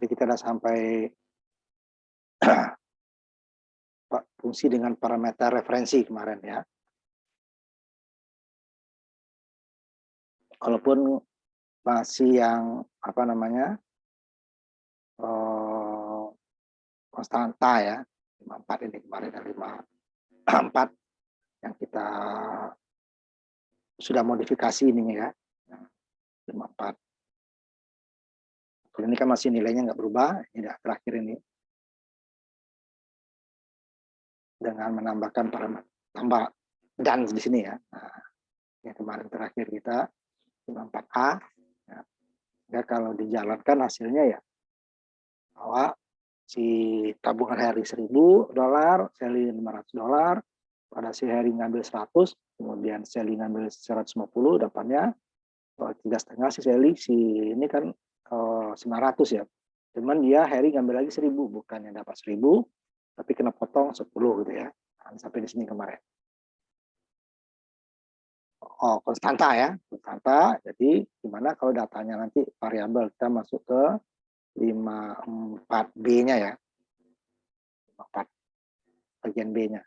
Jadi kita sudah sampai fungsi dengan parameter referensi kemarin ya. Walaupun masih yang apa namanya konstanta ya, 54 ini kemarin dan 54 yang kita sudah modifikasi ininya ya, 54. Kalau ini kan masih nilainya nggak berubah, ini terakhir ini. Dengan menambahkan parameter tambah dan di sini ya. Nah, yang kemarin terakhir kita 54A. Ya, kalau dijalankan hasilnya ya bahwa si tabungan Heri $1.000, Sally $500, pada si Heri ngambil 100, kemudian Sally ngambil 150, dapatnya 3,5 si Sally, si ini kan 900 ya. Cuman dia Heri ngambil lagi 1.000, bukannya dapat 1.000, tapi kena potong 10 gitu ya. Nah, sampai di sini kemarin. Oh, konstanta ya, konstanta. Jadi gimana kalau datanya nanti variabel, kita masuk ke 54B-nya ya. 54 bagian B-nya.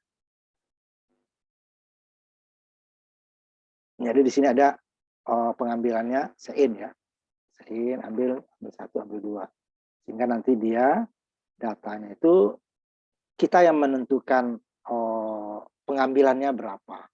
Jadi di sini ada pengambilannya sein ya. Sein ambil 1, ambil 2. Sehingga nanti dia datanya itu kita yang menentukan pengambilannya berapa.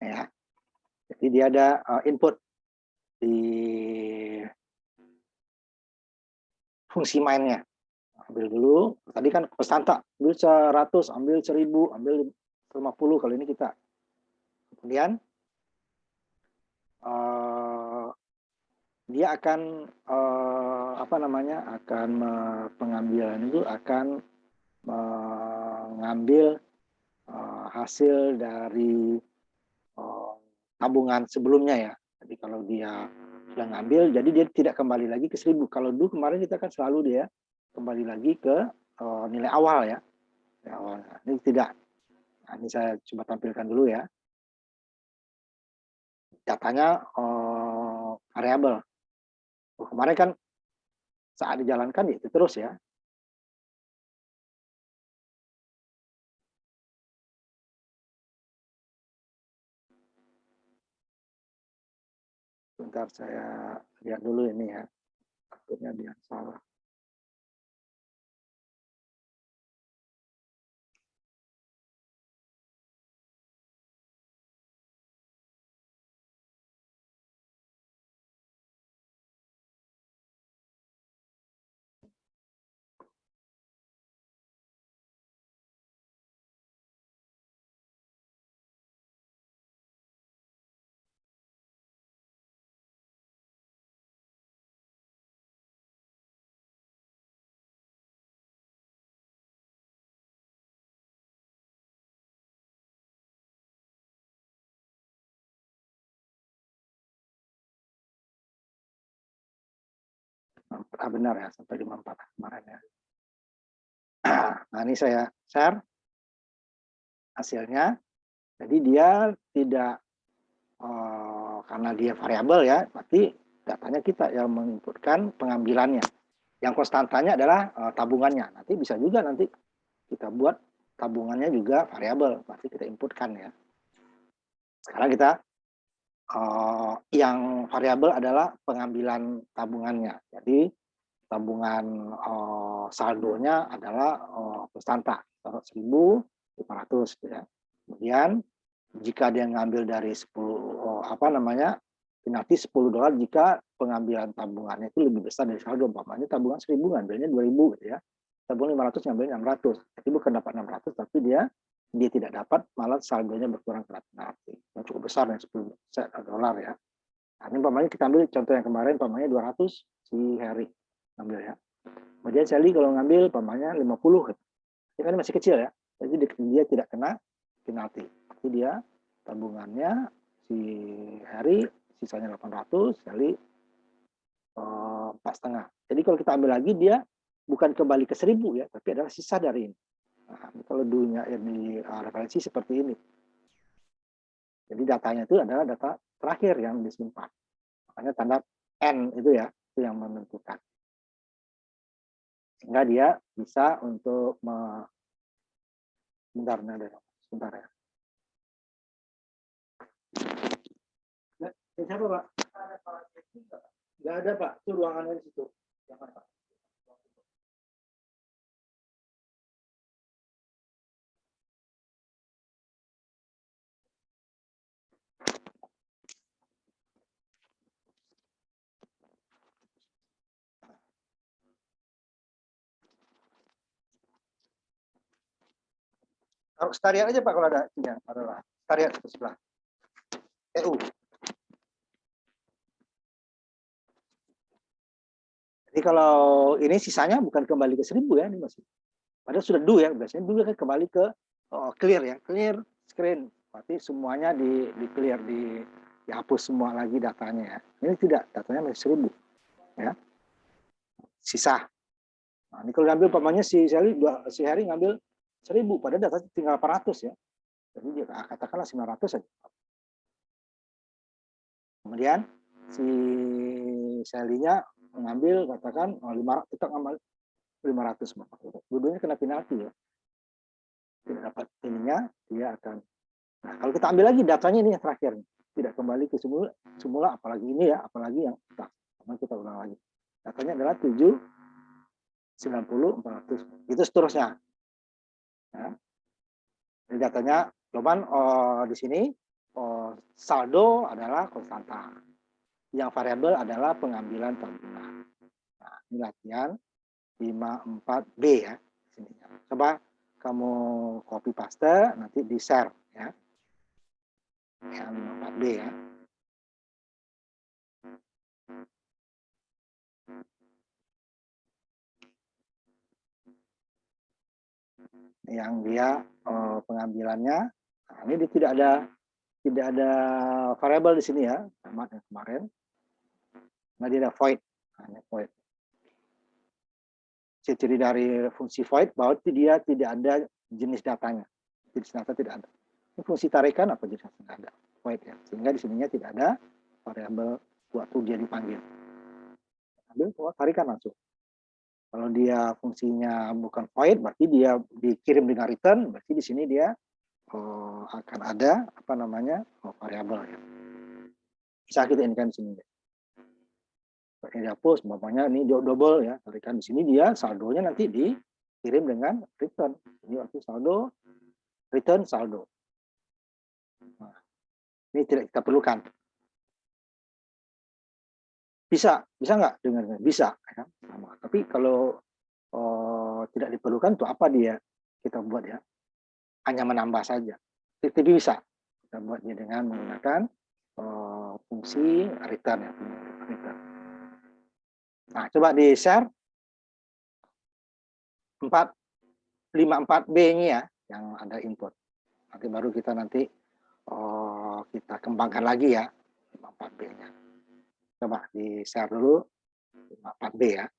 Ya. Jadi dia ada input di fungsi mainnya. Ambil dulu, tadi kan konstanta, ambil 100, ambil 1.000, ambil 50, kali ini kita. Kemudian dia akan apa namanya, akan pengambilan itu akan mengambil hasil dari tabungan sebelumnya ya. Jadi kalau dia sudah ngambil, jadi dia tidak kembali lagi ke 1.000. Kalau dulu kemarin kita kan selalu dia kembali lagi ke nilai awal ya. Awalnya. Ini tidak. Nah, ini saya coba tampilkan dulu ya. Datanya variabel. Kemarin kan saat dijalankan itu terus ya. Bentar saya lihat dulu ini ya. Takutnya dia salah. Benar ya, sampai 54 kemarin ya. Nah, ini saya share hasilnya. Jadi dia tidak, karena dia variabel ya, berarti datanya kita yang menginputkan pengambilannya. Yang konstantanya adalah tabungannya. Nanti bisa juga nanti kita buat tabungannya juga variabel, berarti kita inputkan ya. Sekarang kita yang variabel adalah pengambilan tabungannya. Jadi tabungan saldonya adalah konstanta 1.500 ya. Kemudian jika dia ngambil dari 10 nanti $10 jika pengambilan tabungannya itu lebih besar dari saldo, umpamanya tabungan 1.000 ngambilnya 2.000 gitu ya. Tabungan 500 ngambil 600. Jadi bukan dapat 600 tapi dia tidak dapat, malah saldonya berkurang ke nanti. Yang cukup besar yang $10 ya. Nah, ini umpamanya kita ambil contoh yang kemarin, umpamanya 200 si Heri ngambil ya. Kemudian Sally kalau ngambil umpamanya 50 gitu. Ini kan masih kecil ya. Jadi dia tidak kena penalti. Jadi dia tabungannya si Harry sisanya 800 kali 4,5. Jadi kalau kita ambil lagi dia bukan kembali ke 1000 ya, tapi adalah sisa dari ini. Nah, kalau dulunya ini referensi seperti ini. Jadi datanya itu adalah data terakhir yang disimpan. Makanya tanda N itu ya, itu yang menentukan. Sehingga dia bisa untuk sebentar ya. Siapa Pak? Nggak ada Pak, itu ruangannya di situ. Jangan Pak. Kalau sekalian aja Pak kalau ada itunya, adalah sekalian ke sebelah. EU. Jadi kalau ini sisanya bukan kembali ke 1000 ya, ini masih. Padahal sudah do ya, biasanya dulu kan kembali ke clear ya, clear screen. Berarti semuanya di clear, dihapus semua lagi datanya ya. Ini tidak, datanya masih 1000 ya. Sisa. Nah, ini kalau ngambil umpamanya si Harry ngambil 1000, padahal data tinggal 800 ya. Jadi dia katakanlah 900 saja. Kemudian si Sally-nya mengambil katakan 500, kita ngambil 500. Dua-duanya kena penalti ya. Tidak dapat ininya, dia akan. Nah, kalau kita ambil lagi datanya ini yang terakhir. Tidak kembali ke semula apalagi ini ya, apalagi yang kita ulang lagi. Datanya adalah 7, 90, 400. Itu seterusnya. Ya. Jadi datanya, cuman di sini saldo adalah konstanta. Yang variabel adalah pengambilan tabungan. Nah, ini latihan 54B ya. Sini. Coba kamu copy paste, nanti di share ya. Yang 54B ya. Yang dia pengambilannya, nah, ini tidak ada variabel di sini ya, sama yang kemarin. Nah, dia ada void. Nah, ini void. Ciri dari fungsi void bahwa dia tidak ada jenis datanya. Jenis data tidak ada. Ini fungsi tarikan apa jenis data tidak ada. Void ya. Sehingga di sininya tidak ada variabel waktu dia dipanggil. Ambil tarikan langsung. Kalau dia fungsinya bukan void, berarti dia dikirim dengan return, berarti di sini dia akan ada apa namanya variabel ya. Bisa kita ini kan di sini. Ini dihapus, umpamanya ini double ya, tarikan di sini dia saldonya nanti dikirim dengan return. Ini waktu saldo, return saldo. Nah, ini tidak kita perlukan. Bisa nggak dengarnya? Bisa, ya. Sama. Tapi kalau tidak diperlukan, tuh apa dia kita buat ya? Hanya menambah saja. Tapi bisa kita buat dia dengan menggunakan fungsi return ya, return. Nah, coba di share 54B-nya ya, yang ada input. Nanti baru kita kita kembangkan lagi ya 54B-nya. Coba di share dulu 54B ya.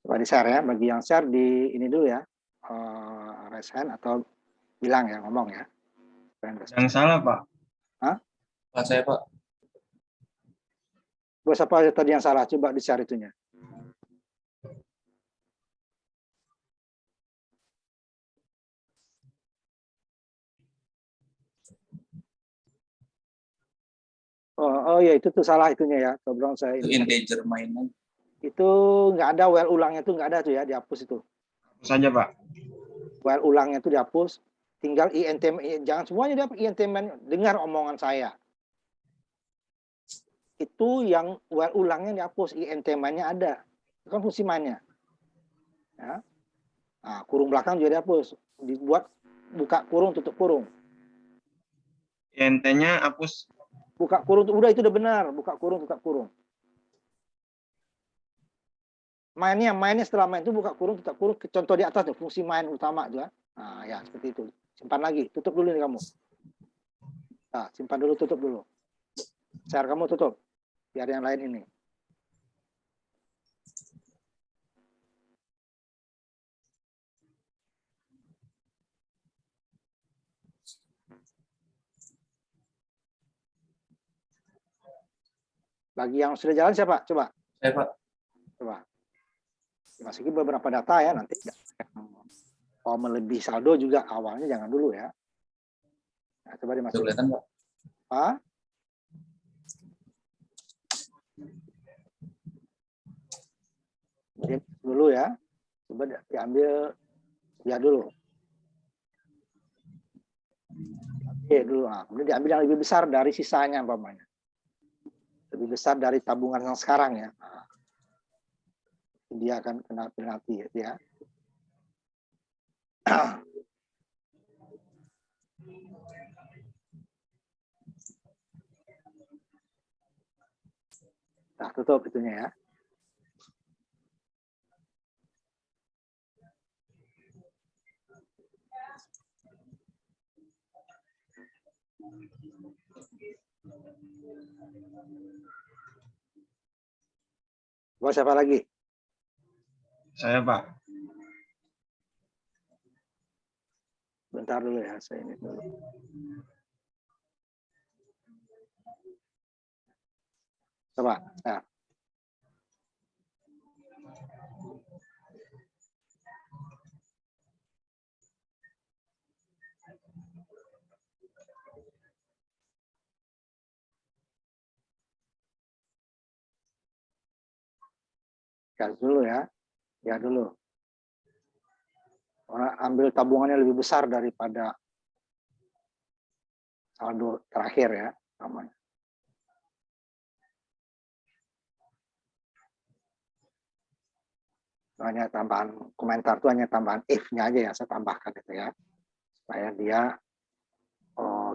Coba di share ya, bagi yang share di ini dulu ya, raise hand atau bilang ya, ngomong ya. Yang salah Pak. Hah? Pak saya Pak. Bos apa tadi yang salah? Coba di share itunya. Oh ya itu tuh salah itunya ya. Sebelum saya Itu integer mainan. Itu nggak ada while ulangnya tuh nggak ada tuh ya, dihapus itu. Hapus saja Pak. While ulangnya itu dihapus, tinggal INT, jangan semuanya dapat INT main, dengar omongan saya. Itu yang while ulangnya dihapus, INT mainnya ada. Itu kan fungsi mainnya. Ya. Nah, kurung belakang juga dihapus. Dibuat buka kurung, tutup kurung. INT-nya hapus. Buka kurung, udah itu udah benar. Buka kurung, tutup kurung. Mainnya setelah main itu buka kurung, tutup kurung. Contoh di atas tuh, fungsi main utama juga. Nah, ya seperti itu. Simpan lagi, tutup dulu nih kamu. Nah, simpan dulu, tutup dulu. Share kamu tutup. Biar yang lain ini. Bagi yang sudah jalan siapa? Coba. Saya, Pak. Coba. Dimasuki beberapa data ya, nanti kalau melebihi saldo juga awalnya jangan dulu ya. Nah, coba dimasukin. Kelihatan, Pak. Apa? Dulu ya. Coba diambil ya dulu. Oke dulu. Nah, kemudian diambil yang lebih besar dari sisanya umpamanya. Lebih besar dari tabungan yang sekarang ya. Nah, dia akan kena penalti ya. Nah, tutup itunya ya. Buat siapa lagi? Saya, Pak. Bentar dulu ya, saya ini dulu. Coba, nah. Gas dulu ya. Ya dulu. Orang ambil tabungannya lebih besar daripada saldo terakhir ya namanya. Hanya tambahan komentar itu hanya tambahan if-nya aja ya saya tambahkan itu ya. Supaya dia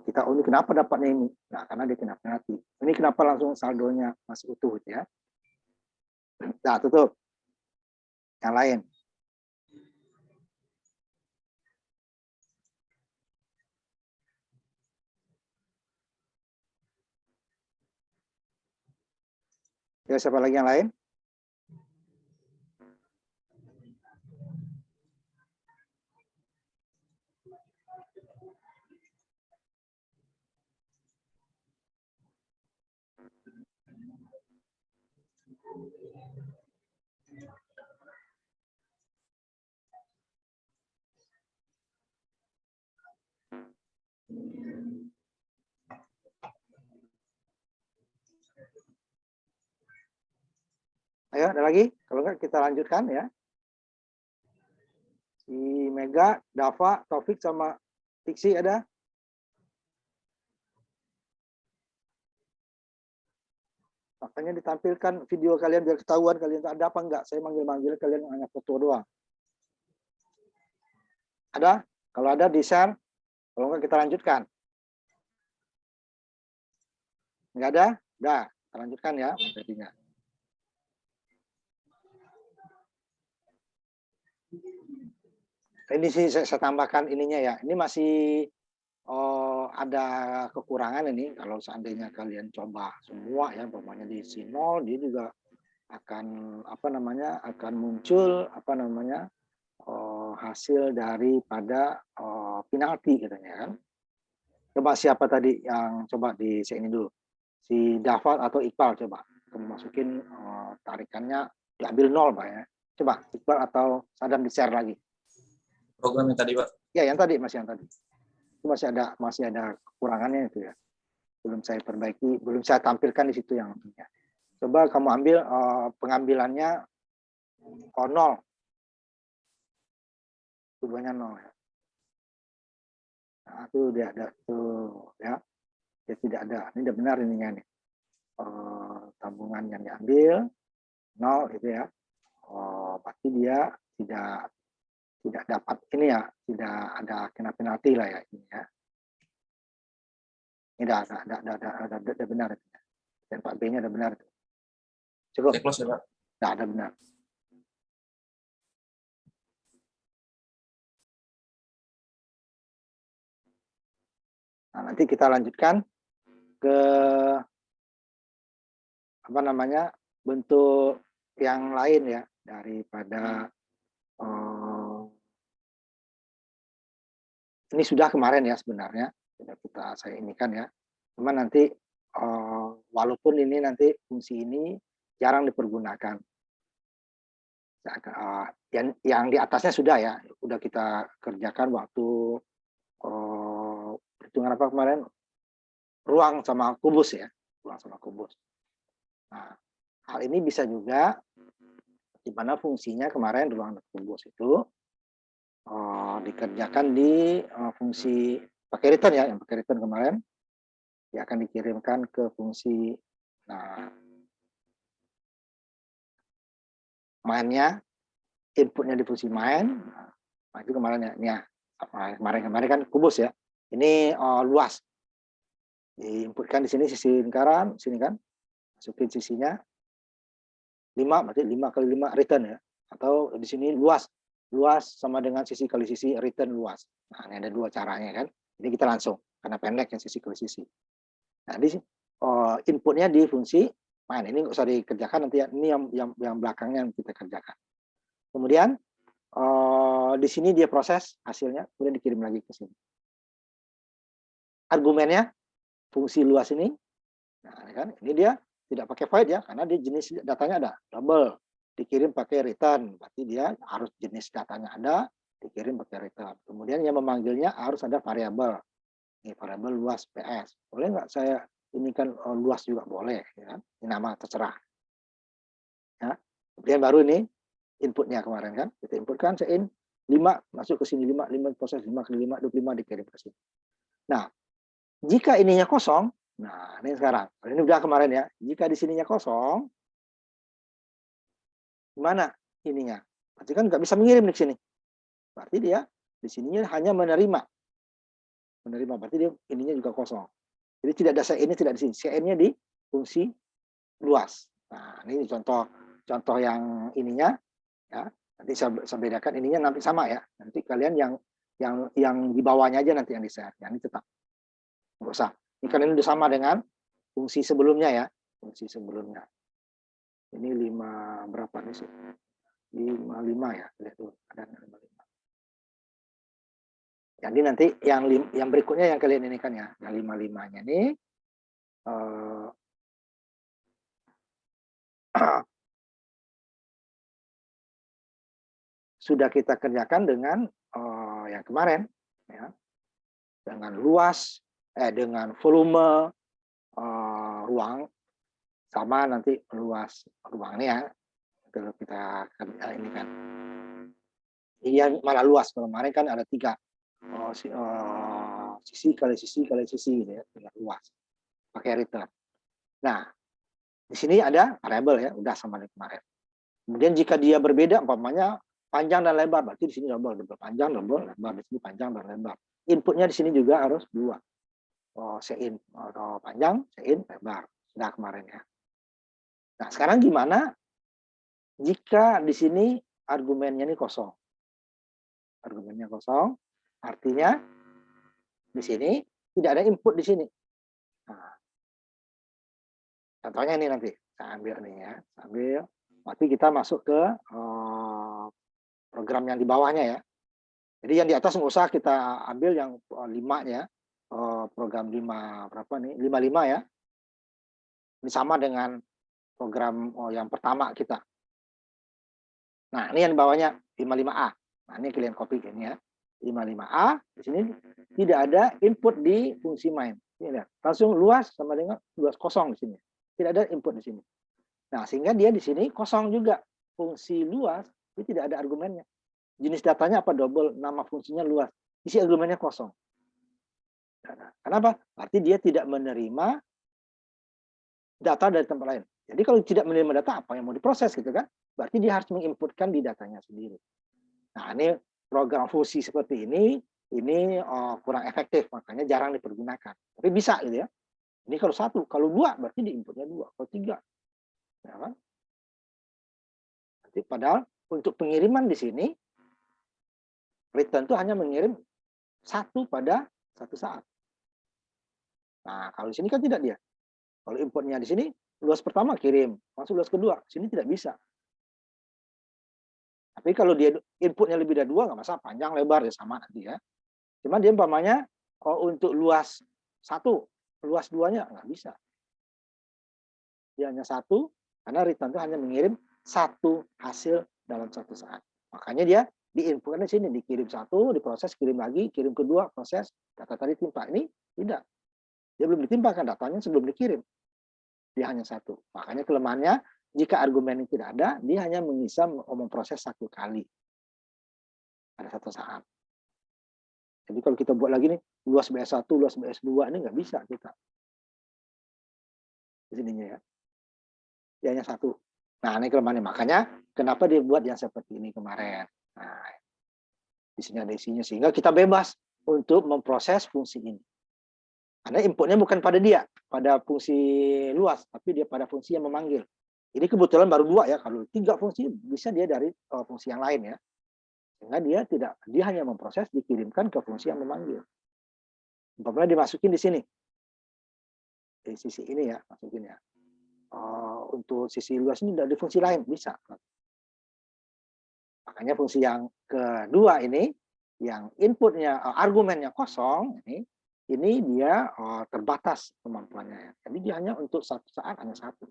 kita ini kenapa dapatnya ini? Nah, karena dia kena penalti. Ini kenapa langsung saldonya masih utuh ya. Nah, tutup. Yang lain. Ya, siapa lagi yang lain? Ayo, ada lagi? Kalau enggak kita lanjutkan ya. Si Mega, Dava, Taufik sama Tiksi ada? Makanya ditampilkan video kalian biar ketahuan kalian ada apa enggak. Saya manggil-manggil kalian hanya foto doang. Ada? Kalau ada di-share. Kalau enggak kita lanjutkan. Enggak ada? Udah, kita lanjutkan ya materinya. Ini sih saya tambahkan ininya ya. Ini masih ada kekurangan ini kalau seandainya kalian coba semua ya, umpamanya di sinol dia juga akan akan muncul hasil daripada penalti katanya kan. Coba siapa tadi yang coba di sini dulu, si Dafal atau Iqbal, coba kamu masukin tarikannya diambil 0 Pak ya. Coba Iqbal atau Sadam di share lagi. Program yang tadi, Pak. Ya yang tadi itu masih ada kekurangannya itu ya. Belum saya perbaiki, belum saya tampilkan di situ yang punya. Coba kamu ambil pengambilannya 0. Keduanya 0 ya. Nah, itu dia ada tuh ya. Dia tidak ada. Ini udah benar ininya nih. Tabungan yang diambil 0 gitu ya. Pasti dia tidak dapat ini ya, tidak ada kena penalti lah ya ini ya. Ini ada benar itu. Dan Pak B-nya ada benar itu. Cukup. Saya close ya, Pak. Tidak ada benar. Nah, nanti kita lanjutkan ke apa namanya bentuk yang lain ya daripada ini sudah kemarin ya sebenarnya sudah saya ini kan ya. Cuma nanti walaupun ini nanti fungsi ini jarang dipergunakan. Yang di atasnya sudah ya, sudah kita kerjakan waktu perhitungan apa kemarin, ruang sama kubus ya, ruang sama kubus. Nah, hal ini bisa juga di mana fungsinya kemarin ruang dan kubus itu dikerjakan di fungsi pakai return ya, yang pakai return kemarin dia akan dikirimkan ke fungsi mainnya, inputnya di fungsi main. Nah, itu kemarin ya, ini ya kemarin kan kubus ya, ini luas diinputkan di sini sisi lingkaran, sini kan masukin sisinya 5, berarti 5 kali 5 return ya, atau di sini luas sama dengan sisi kali sisi return luas. Nah, ini ada dua caranya kan. Ini kita langsung karena pendek yang sisi kali sisi. Nah, di inputnya di fungsi main. Ini nggak usah dikerjakan nanti ya. Ini yang belakangnya yang kita kerjakan. Kemudian di sini dia proses hasilnya, kemudian dikirim lagi ke sini. Argumennya fungsi luas ini, nah ini kan ini dia tidak pakai void ya, karena dia jenis datanya ada double, dikirim pakai return, berarti dia harus jenis datanya ada, dikirim pakai return. Kemudian yang memanggilnya harus ada variabel. Ini variabel luas PS. Boleh nggak saya ini kan luas juga boleh, ya. Ini nama terserah. Ya. Kemudian baru ini inputnya kemarin kan, kita inputkan sein 5 masuk ke sini 5 proses 5 kali 5 25 dikirim ke sini. Nah, jika ininya kosong, nah ini sekarang, ini udah kemarin ya. Jika di sininya kosong, gimana ininya? Berarti kan nggak bisa mengirim di sini. Berarti dia di sininya hanya menerima, berarti dia ininya juga kosong. Jadi tidak ada CN-nya tidak di sini. CN-nya di fungsi luas. Nah, ini contoh yang ininya ya. Nanti saya bedakan ininya nanti sama ya. Nanti kalian yang di bawahnya aja nanti yang di-share. Yang ini tetap. Nggak usah. Ini kan ini udah sama dengan fungsi sebelumnya ya. Fungsi sebelumnya. Ini 5 berapa nih sih? 55 ya. Lihat tuh, ada 55. Jadi nanti yang berikutnya yang kalian ini kan ya, yang 55-nya ini sudah kita kerjakan dengan yang kemarin ya. Dengan luas dengan volume ruang sama nanti luas ruangnya ya. Kalau kita ini kan. Iya malah luas. Kemarin kan ada 3 sisi kali sisi kali sisi gitu ya, dengan luas pakai return. Nah, di sini ada variabel ya, udah sama dengan kemarin. Kemudian jika dia berbeda, umpamanya panjang dan lebar, berarti di sini double panjang, double lebar, di sini panjang dan lebar. Inputnya di sini juga harus 2. Sein atau panjang, sein lebar. Sudah kemarin ya. Nah, sekarang gimana jika di sini argumennya ini kosong? Argumennya kosong, artinya di sini tidak ada input di sini. Nah, contohnya ini nanti saya ambil nih ya, ambil. Nanti kita masuk ke program yang di bawahnya ya. Jadi yang di atas nggak usah kita ambil yang 5 ya, program 5 berapa nih? 55 ya. Ini sama dengan program yang pertama kita. Nah, ini yang di bawahnya 55A. Nah, ini kalian copy ini ya. 55A di sini tidak ada input di fungsi main. Ini lihat, langsung luas sama dengan luas kosong di sini. Tidak ada input di sini. Nah, sehingga dia di sini kosong juga. Fungsi luas itu tidak ada argumennya. Jenis datanya apa double, nama fungsinya luas. Isi argumennya kosong. Kenapa? Berarti dia tidak menerima data dari tempat lain. Jadi kalau tidak menerima data, apa yang mau diproses gitu kan? Berarti dia harus menginputkan di datanya sendiri. Nah, ini program fungsi seperti ini kurang efektif, makanya jarang dipergunakan. Tapi bisa gitu ya. Ini kalau satu, kalau dua berarti di inputnya dua, kalau tiga. Ya kan? Jadi, padahal untuk pengiriman di sini, return itu hanya mengirim satu pada satu saat. Nah, kalau di sini kan tidak dia. Kalau inputnya di sini, luas pertama kirim, masuk luas kedua, sini tidak bisa. Tapi kalau dia inputnya lebih dari dua, nggak masalah, panjang, lebar, ya sama nanti ya. Cuma dia umpamanya, untuk luas satu, luas duanya nggak bisa. Dia hanya satu, karena return itu hanya mengirim satu hasil dalam satu saat. Makanya dia diinputkan di sini, dikirim satu, diproses, kirim lagi, kirim kedua, proses, data tadi timpa. Ini tidak. Dia belum ditimpakan, datanya sebelum dikirim. Dia hanya satu. Makanya kelemahannya, jika argumen ini tidak ada, dia hanya bisa memproses satu kali pada satu saat. Jadi kalau kita buat lagi nih, luas BS1, luas BS2, ini nggak bisa kita. Di sininya ya. Dia hanya satu. Nah, ini kelemahannya. Makanya kenapa dia buat yang seperti ini kemarin. Nah, di sini ada isinya. Sehingga kita bebas untuk memproses fungsi ini. Karena inputnya bukan pada dia, pada fungsi luas, tapi dia pada fungsi yang memanggil. Ini kebetulan baru dua ya. Kalau tiga fungsi bisa dia dari fungsi yang lain ya. Sehingga dia hanya memproses, dikirimkan ke fungsi yang memanggil. Umpamanya dimasukin di sini, di sisi ini ya, masukin ya. Untuk sisi luas ini dari fungsi lain bisa. Makanya fungsi yang kedua ini, yang inputnya argumennya kosong, ini dia terbatas kemampuannya. Jadi dia hanya untuk satu saat hanya satu.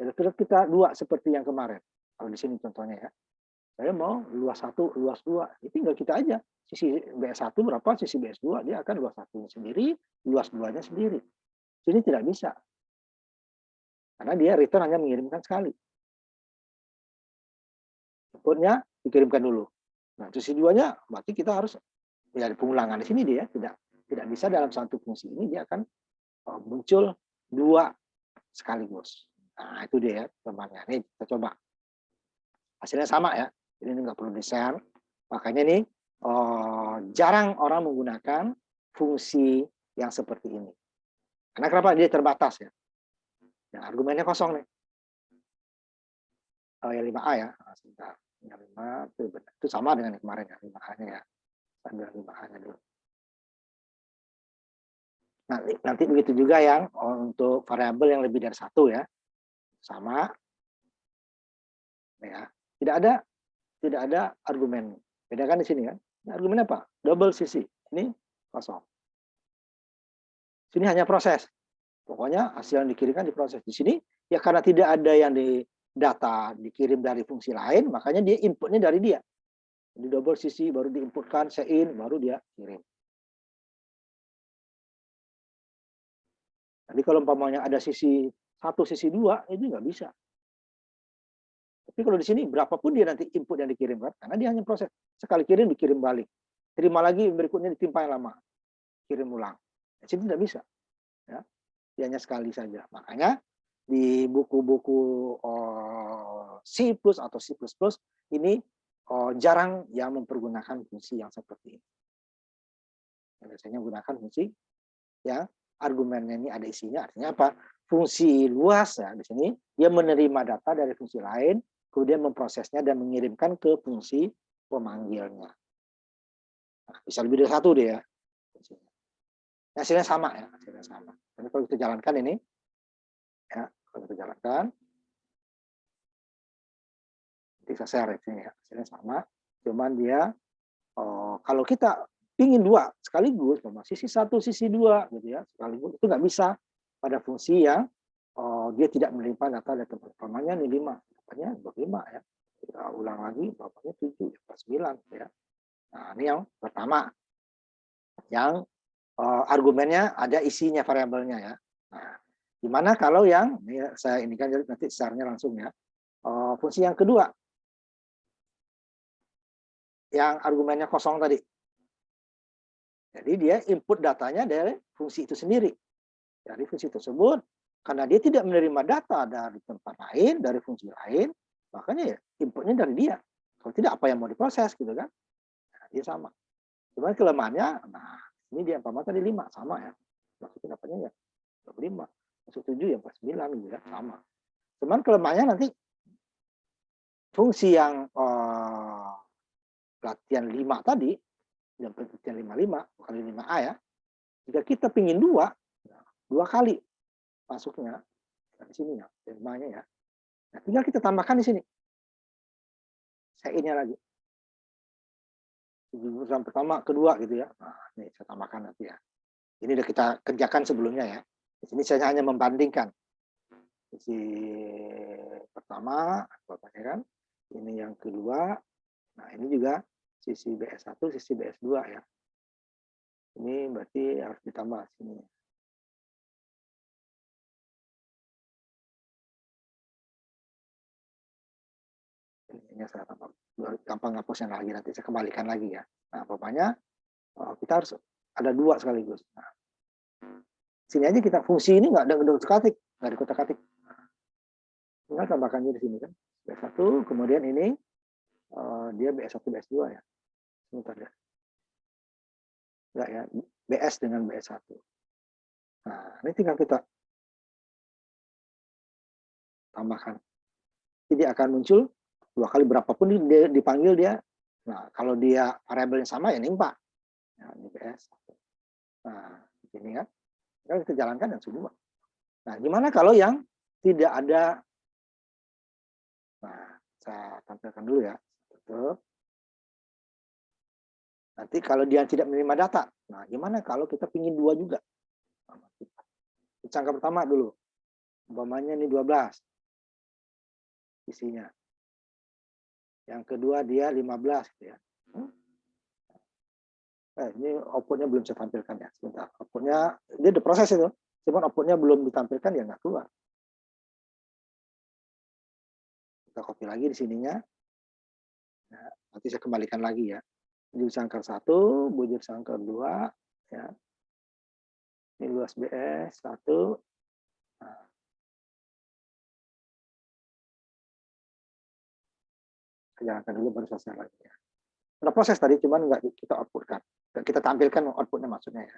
Jadi kita dua seperti yang kemarin. Kalau di sini contohnya ya, saya mau luas satu, luas dua. Ini tinggal kita aja. Sisi BS1 berapa, sisi BS2 dia akan luas satunya sendiri, luas duanya sendiri. Sini tidak bisa. Karena dia return hanya mengirimkan sekali. Inputnya dikirimkan dulu. Nah, sisi duanya berarti kita harus ya pengulangan di sini dia tidak bisa dalam satu fungsi ini dia akan muncul dua sekaligus. Nah, itu dia temannya. Ini kita coba. Hasilnya sama ya. Ini nggak perlu di-share. Makanya ini jarang orang menggunakan fungsi yang seperti ini. Karena kenapa? Dia terbatas ya. Yang argumennya kosong nih. Yang 5A ya. Sebentar. Yang 5 itu benar. Itu sama dengan yang kemarin ya. 5A-nya ya. Sambil 5A-nya dulu. Nanti begitu juga yang untuk variabel yang lebih dari satu ya. Sama. Ya. Tidak ada argumen. Bedakan di sini kan. Ini argumen apa? Double sisi. Ini kosong. Sini hanya proses. Pokoknya hasil yang dikirimkan diproses. Di sini ya karena tidak ada yang di data dikirim dari fungsi lain, makanya dia inputnya dari dia. Di double sisi baru diinputkan, sein, baru dia kirim. Jadi kalau umpamanya ada sisi satu, sisi dua, itu nggak bisa. Tapi kalau di sini berapapun dia nanti input yang dikirimkan, karena dia hanya proses. Sekali kirim, dikirim balik. Terima lagi, berikutnya ditimpa yang lama. Kirim ulang. Di sini tidak bisa. Ya. Dia hanya sekali saja. Makanya di buku-buku C++ atau C++ ini jarang yang mempergunakan fungsi yang seperti ini. Biasanya menggunakan fungsi ya argumennya ini ada isinya, artinya apa? Fungsi luas ya di sini dia menerima data dari fungsi lain, kemudian memprosesnya dan mengirimkan ke fungsi pemanggilnya. Nah, bisa lebih dari satu deh ya. Hasilnya sama ya, hasilnya sama. Tapi kalau kita jalankan ini, ya kalau kita jalankan, bisa share ini ya, hasilnya sama. Cuman dia kalau kita ingin dua sekaligus, sisi satu, sisi dua, gitu ya, sekaligus itu nggak bisa pada fungsi yang dia tidak menerima data dari tempat umpamanya nih 5, katanya 25 ya. Kita ulang lagi, bapaknya 7, 9 ya. Nah, ini yang pertama, yang argumennya ada isinya variabelnya ya. Nah, gimana kalau yang ini saya indikan jadi nanti share-nya langsung ya. Fungsi yang kedua, yang argumennya kosong tadi. Jadi dia input datanya dari fungsi itu sendiri. Dari fungsi tersebut, karena dia tidak menerima data dari tempat lain, dari fungsi lain, makanya ya inputnya dari dia. Kalau tidak, apa yang mau diproses gitu kan? Nah, dia sama. Cuman kelemahannya, nah ini dia umpama tadi 5 sama ya. Masukin apanya ya 25, masuk 7 ya 49 gitu kan, sama. Cuman kelemahannya nanti fungsi yang latihan 5 tadi, yang penelitian 55 kali 5A ya, jika kita pingin 2 kali masuknya di sini ya, lemahnya ya. Nah, tinggal kita tambahkan di sini. Saya lagi. Urusan pertama, kedua gitu ya. Nah, ini saya tambahkan nanti ya. Ini udah kita kerjakan sebelumnya ya. Di sini saya hanya membandingkan sisi pertama, kan? Ini yang kedua. Nah, ini juga sisi BS1, sisi BS2 ya. Ini berarti harus ditambah sini. Ini saya tambah. Gampang hapusnya lagi, nanti saya kembalikan lagi ya. Nah, pokoknya kita harus ada 2 sekaligus. Nah, sini aja kita fungsi ini nggak ada kotak-katik, nggak ada kotak-katik. Tinggal tambahkannya di sini kan. BS1, kemudian ini dia BS1, BS2 ya. Sebentar ya. Enggak ya, BS dengan BS1. Nah, ini tinggal kita tambahkan. Jadi akan muncul 2 kali berapapun dia dipanggil dia. Nah, kalau dia variabelnya sama ya nimpa. Nah, ini BS1. Nah, ini kan. Kita jalankan yang semua. Nah, gimana kalau yang tidak ada? Nah, saya tampilkan dulu ya. Tutup. Nanti kalau dia tidak menerima data, nah gimana kalau kita pingin 2 juga? Sangka pertama dulu. Umpamanya ini 12 isinya. Yang kedua dia 15 gitu ya. Ini outputnya belum saya tampilkan ya. Sebentar. Outputnya dia udah proses itu. Cuman outputnya belum ditampilkan ya nggak keluar. Kita copy lagi di sininya. Nah, nanti saya kembalikan lagi ya. Bujur sangkar 1, bujur sangkar 2 ya. Ini luas BS 1. Nah. Jalankan dulu baru selesai lagi ya. Ada proses tadi cuman nggak kita outputkan. Nggak kita tampilkan outputnya maksudnya ya.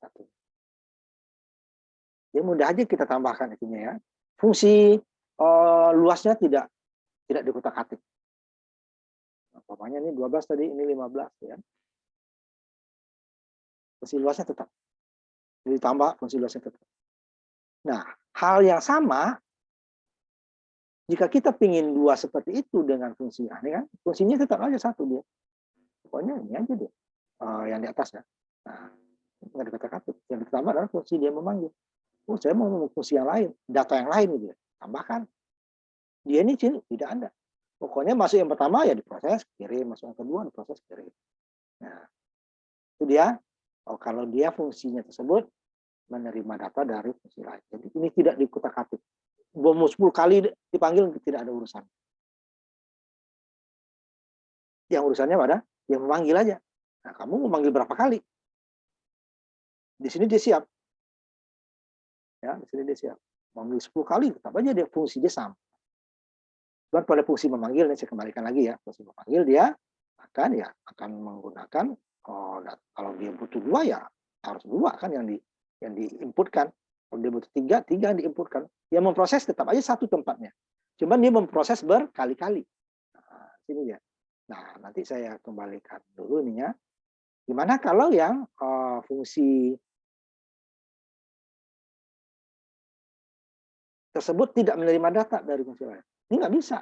1. Ya mudah aja kita tambahkan itunya ya. Fungsi luasnya tidak dikutak-atik. Nah, pokoknya ini 12 tadi, ini 15 ya. Fungsi luasnya tetap. Ditambah fungsi luasnya tetap. Nah, hal yang sama jika kita pingin 2 seperti itu dengan fungsi ini kan, fungsinya tetap aja 1 dia. Pokoknya ini aja dia. Yang di atas ya. Nah, nggak dikutak-atik. Yang ditambah adalah fungsi dia memanggil. Oh, saya mau fungsi yang lain, data yang lain gitu ya. Tambahkan. Dia ini sini tidak ada. Pokoknya masuk yang pertama ya diproses, kirim, masuk yang kedua diproses, kirim. Nah, itu dia. Kalau dia fungsinya tersebut menerima data dari fungsi lain. Jadi ini tidak dikutak-atik. Mau 10 kali dipanggil tidak ada urusan. Yang urusannya pada yang memanggil aja. Nah, kamu memanggil berapa kali? Di sini dia siap. Ya, di sini dia siap. Memanggil 10 kali tetap aja dia fungsi dia sama. Dan pada fungsi memanggil, ini saya kembalikan lagi ya, fungsi memanggil dia akan menggunakan kalau dia butuh 2 ya harus 2 kan yang diinputkan. Kalau dia butuh 3 yang diinputkan. Dia memproses tetap aja 1 tempatnya. Cuman dia memproses berkali-kali. Nah, sini ya. Nah, nanti saya kembalikan dulu ininya. Gimana kalau yang fungsi tersebut tidak menerima data dari fungsi lain? Ini nggak bisa.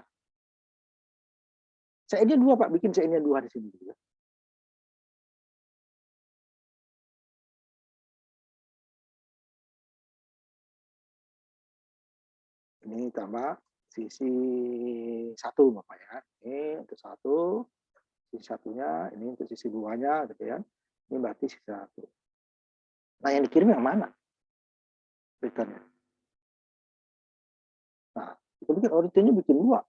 CN-nya 2, Pak. Bikin CN-nya 2 di sini juga. Ini tambah sisi 1, Bapak ya. Ini untuk 1, sisi 1-nya, ini untuk sisi 2-nya gitu ya. Ini berarti sisi 1. Nah, yang dikirim yang mana? Return-nya. Nah, kita bikin return-nya bikin 2.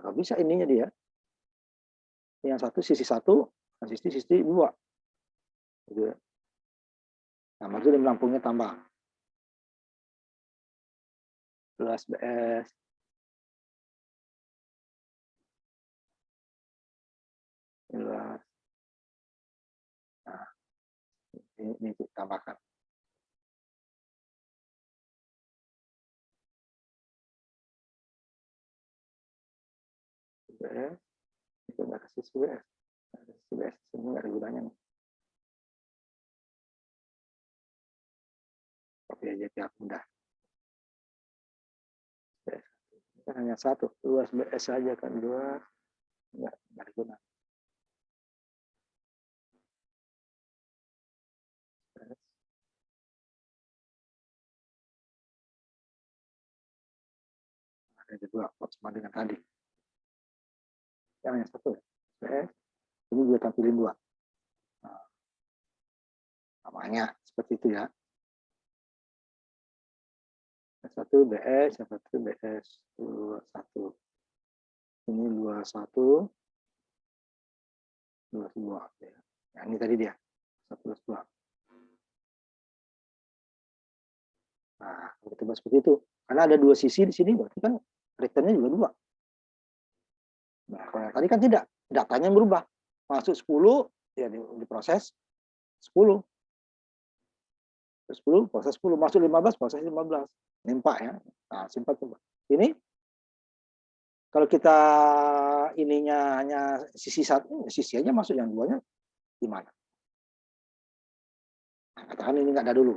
Nggak bisa ininya dia. Yang satu sisi 1, sisi 2. Gitu ya. Nah, maksudnya melampungnya tambah. Luas BS. Luas. Nah, ini tambahkan. BS. Itu nggak kasih BS. BS ini nggak ada gunanya nih. Copy aja tiap mudah. BS. Kan hanya satu. Luas BS saja kan. Luas. Nggak ada guna. Ada dua sama dengan tadi. Yang hanya satu ya. BS. Ini juga tampilin dua. Nah, namanya seperti itu ya. Yang satu BS, yang satu BS 21. Ini 21, 22. Ya. Nah, ini tadi dia 1+2. Nah, kita seperti itu. Karena ada dua sisi di sini, berarti kan returnnya juga dua. Nah, kalau yang tadi kan tidak, datanya berubah. Masuk 10, ya diproses 10. 10, proses 10. Masuk 15, proses 15. Nimpa ya. Nah, simpan coba. Ini, kalau kita ininya hanya sisi satu, sisi aja masuk, yang duanya gimana? Nah, katakan ini nggak ada dulu.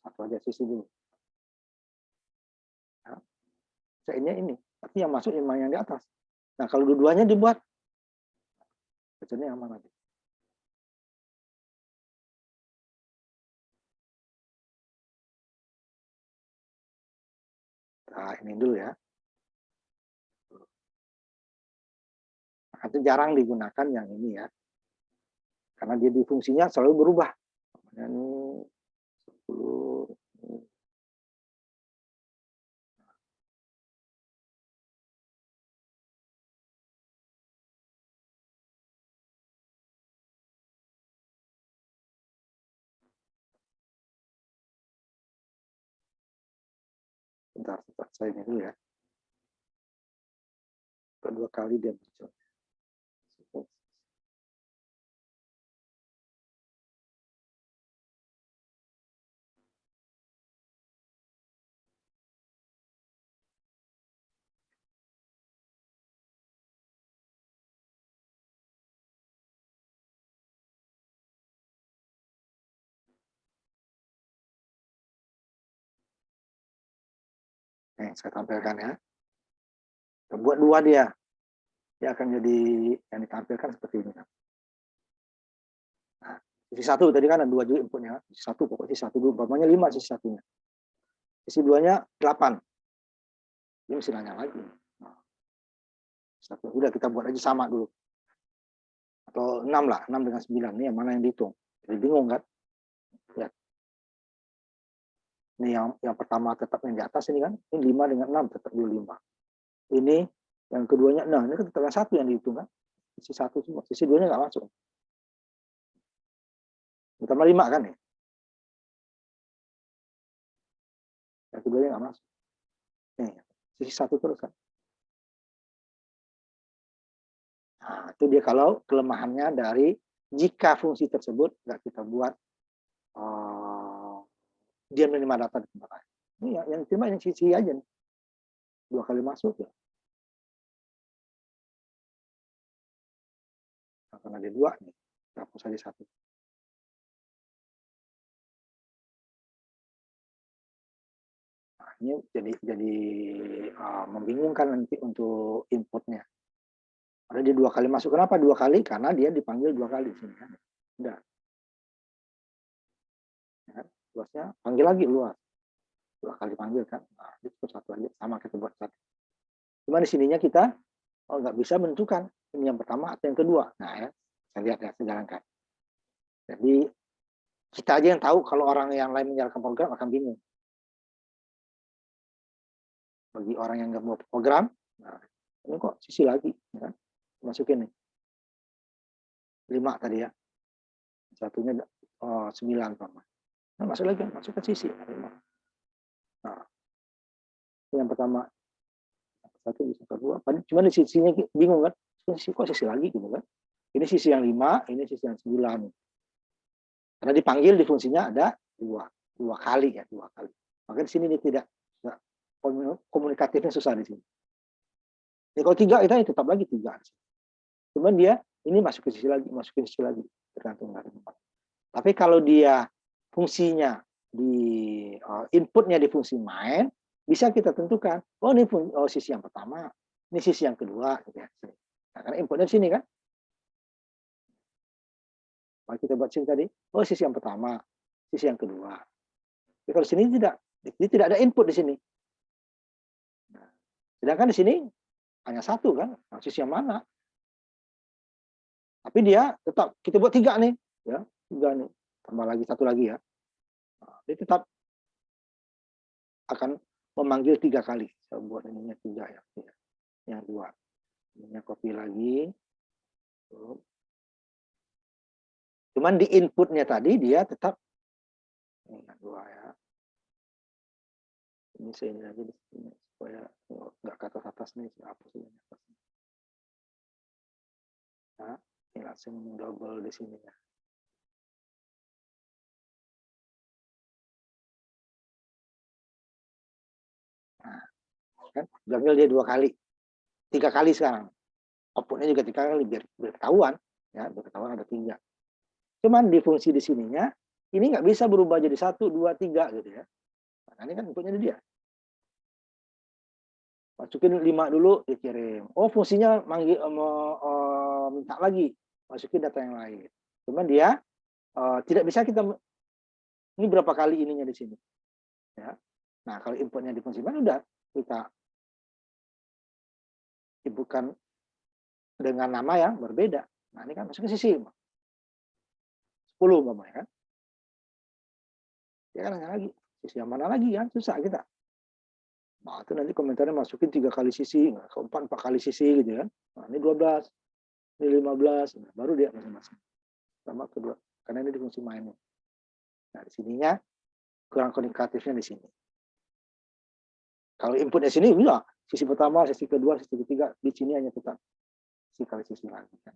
Satu aja sisi dulu. Nah, ini, tapi yang masuk yang di atas. Nah, kalau dua-duanya dibuat, bacanya yang mana? Nah, ini dulu ya. Itu jarang digunakan yang ini ya. Karena dia di fungsinya selalu berubah. Ini 10. Bentar, saya ini dulu ya. Kedua kali dia muncul. Nih, saya tampilkan ya. Buat dua dia akan jadi yang ditampilkan seperti ini. Nah, sisi satu tadi kan ada dua juga inputnya. Sisi satu, pokoknya sisi satu dulu. Umpamanya 5 sisi satunya. Sisi duanya 8. Ini mesti nanya lagi. Nah, satu. Udah kita buat aja sama dulu. Atau 6 lah, 6 dengan 9. Ini yang mana yang dihitung. Jadi bingung kan? Ya. Ini yang pertama tetap yang di atas ini kan. Ini 5 dengan 6 tetap 25. Ini yang keduanya, nah ini kan tetap yang satu yang dihitung kan. Sisi satu semua, sisi duanya nggak masuk. Ditambah 5 kan ya. Yang keduanya nggak masuk. Nih, sisi satu terus kan. Nah, itu dia kalau kelemahannya dari jika fungsi tersebut nggak kita buat dia menerima data di tempat lain. Ini yang terima yang sisi aja nih. 2 kali masuk ya. Nah, karena ada 2 nih, hapus saja 1. Nah, ini jadi membingungkan nanti untuk inputnya. Ada dia 2 kali masuk. Kenapa 2 kali? Karena dia dipanggil 2 kali sini kan. Udah. Ya, luasnya panggil lagi luas. 2 kali panggil kan. Nah, itu satu aja sama kita buat satu. Cuma di sininya kita nggak bisa menentukan ini yang pertama atau yang kedua. Nah ya, saya lihat ya, saya jalankan. Jadi kita aja yang tahu kalau orang yang lain menjalankan program akan bingung. Bagi orang yang nggak mau program, nah, ini kok sisi lagi, ya kan? Masukin nih 5 tadi ya, satunya 9 Pak. Nah, masuk lagi, masuk ke sisi. Nah, yang pertama satu bisa kedua, cuma di sisinya bingung kan, kok sisi lagi gitu kan. Ini sisi yang 5, ini sisi yang 9. Karena dipanggil di fungsinya ada dua kali ya, 2 kali. Maka di sini dia tidak komunikatifnya susah di sini. Ya, kalau 3 itu tetap lagi 3. Cuman dia ini masuk ke sisi lagi, masuk ke sisi lagi, tergantung dari tempat. Tapi kalau dia fungsinya di inputnya di fungsi main, bisa kita tentukan, oh ini sisi yang pertama, ini sisi yang kedua, gitu ya. Nah, karena inputnya di sini kan. Nah, kita buat sini tadi, oh sisi yang pertama, sisi yang kedua. Tapi kalau sini tidak ada input di sini. Nah, sedangkan di sini hanya satu kan, nah, sisi yang mana? Tapi dia tetap kita buat 3 nih, ya 3 nih, tambah lagi 1 lagi ya. Nah, dia tetap akan memanggil 3 kali. Saya buat ininya 3 ya, yang 2. Ininya copy lagi. Cuman di inputnya tadi dia tetap ini yang 2 ya. Ini saya ini lagi di sini supaya nggak ke atas nih, saya hapus ini atas. Nah, ini langsung double di sini ya. Nah, kan diambil dia 2 kali, 3 kali sekarang. Outputnya juga 3 kali biar ketahuan ya, biar ketahuan ada 3. Cuman di fungsi di sininya ini nggak bisa berubah jadi 1, 2, 3 gitu ya. Nah, ini kan inputnya dia. Masukin 5 dulu dikirim. Oh, fungsinya manggil minta lagi, masukin data yang lain. Cuman dia tidak bisa kita ini berapa kali ininya di sini. Ya. Nah, kalau inputnya di fungsi main udah kita inputkan dengan nama yang berbeda. Nah, ini kan masuk ke sisi 10 ya kan. Ya kan hanya lagi. Sisi yang mana lagi kan susah kita. Nah, itu nanti komentarnya masukin 3 kali sisi, 4 kali sisi gitu kan. Nah, ini 12, ini 15, nah, baru dia masing-masing. Sama kedua, karena ini di fungsi mainnya. Nah, di sininya kurang komunikatifnya di sini. Kalau inputnya sini, ya sisi pertama, sisi kedua, sisi ketiga, di sini hanya tetap sisi kali sisi lagi kan.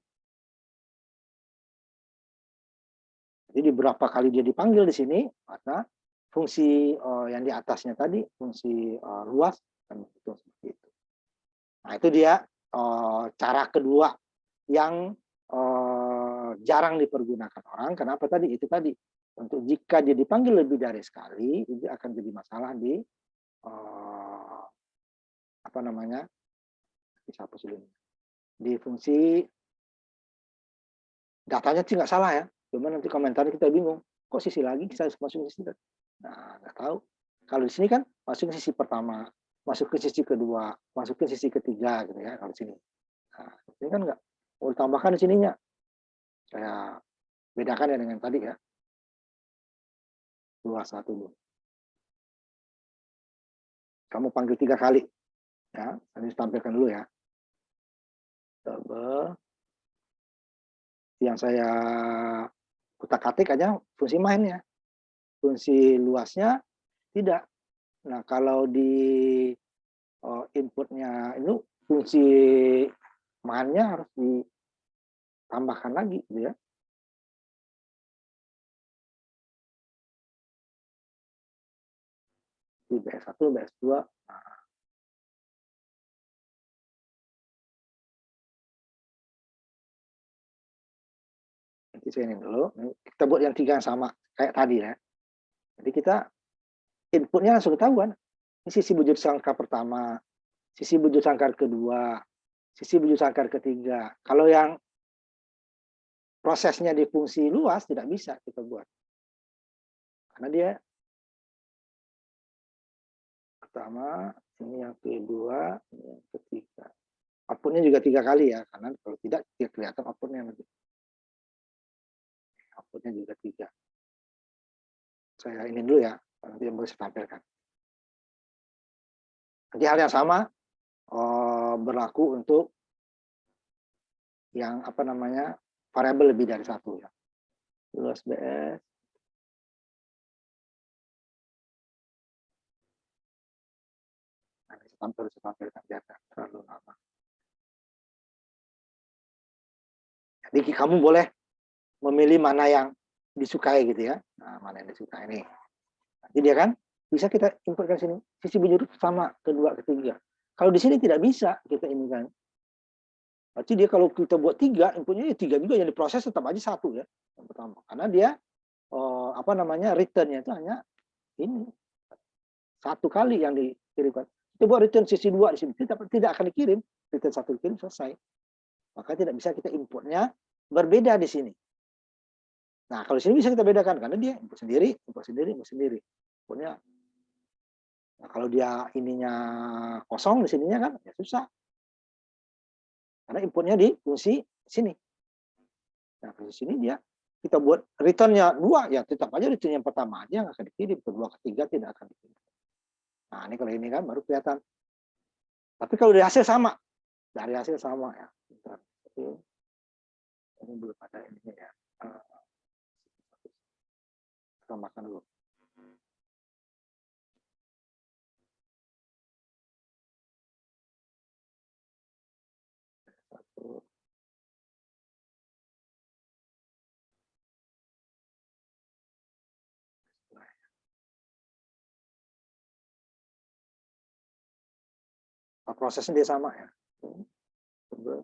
Jadi berapa kali dia dipanggil di sini, maka fungsi yang di atasnya tadi, fungsi luas, kan itu seperti itu. Nah, itu dia cara kedua yang jarang dipergunakan orang. Kenapa tadi? Itu tadi. Untuk jika dia dipanggil lebih dari sekali, itu akan jadi masalah di apa namanya? Di fungsi datanya sih nggak salah ya. Cuma nanti komentarnya kita bingung. Kok sisi lagi kita harus masuk ke sisi? Nah, nggak tahu. Kalau di sini kan masuk ke sisi pertama, masuk ke sisi kedua, masuk ke sisi ketiga gitu ya kalau di sini. Nah, ini kan nggak mau ditambahkan di sininya. Saya bedakan ya dengan tadi ya. 2, 1 dulu. Kamu panggil 3 kali. Ya, nanti tampilkan dulu ya. Double. Yang saya kutak-atik aja fungsi mainnya. Fungsi luasnya tidak. Nah, kalau di inputnya itu fungsi mainnya harus ditambahkan lagi gitu ya. Di BS1, BS2. Nah. Nanti saya ini dulu. Kita buat yang 3 yang sama kayak tadi ya. Jadi kita inputnya langsung ketahuan. Ini sisi bujur sangkar pertama, sisi bujur sangkar kedua, sisi bujur sangkar ketiga. Kalau yang prosesnya di fungsi luas tidak bisa kita buat. Karena dia pertama, ini yang kedua, ini yang ketiga. Outputnya juga 3 kali ya, karena kalau tidak dia kelihatan outputnya nanti. Outputnya juga 3. Saya ini dulu ya, nanti yang boleh saya tampilkan. Nanti hal yang sama berlaku untuk yang apa namanya variabel lebih dari 1 ya. Luas BS, Nah, terus tampilkan biarkan terlalu lama. Jadi kamu boleh memilih mana yang disukai gitu ya. Nah, mana yang disukai ini. Jadi dia kan bisa kita inputkan sini. Sisi penjuru sama kedua, ketiga. Kalau di sini tidak bisa kita ini kan. Berarti dia kalau kita buat tiga, inputnya ya tiga juga yang diproses tetap aja satu ya. Yang pertama. Karena dia apa namanya returnnya itu hanya ini satu kali yang dikirimkan. Kita buat return sisi dua di sini tidak akan dikirim. Return satu dikirim selesai. Maka tidak bisa kita inputnya berbeda di sini. Nah, kalau di sini bisa kita bedakan karena dia input sendiri, input sendiri, input sendiri. Inputnya, nah, kalau dia ininya kosong di sininya kan ya susah. Karena inputnya di fungsi sini. Nah, fungsi sini dia kita buat returnnya dua, ya tetap aja return yang pertama aja yang akan dikirim, kedua, ketiga tidak akan dikirim. Nah, ini kalau ini kan baru kelihatan. Tapi kalau dari hasil sama, ya. Ini belum ada ini ya. Kita makan dulu. Satu. Prosesnya dia sama ya. Dua.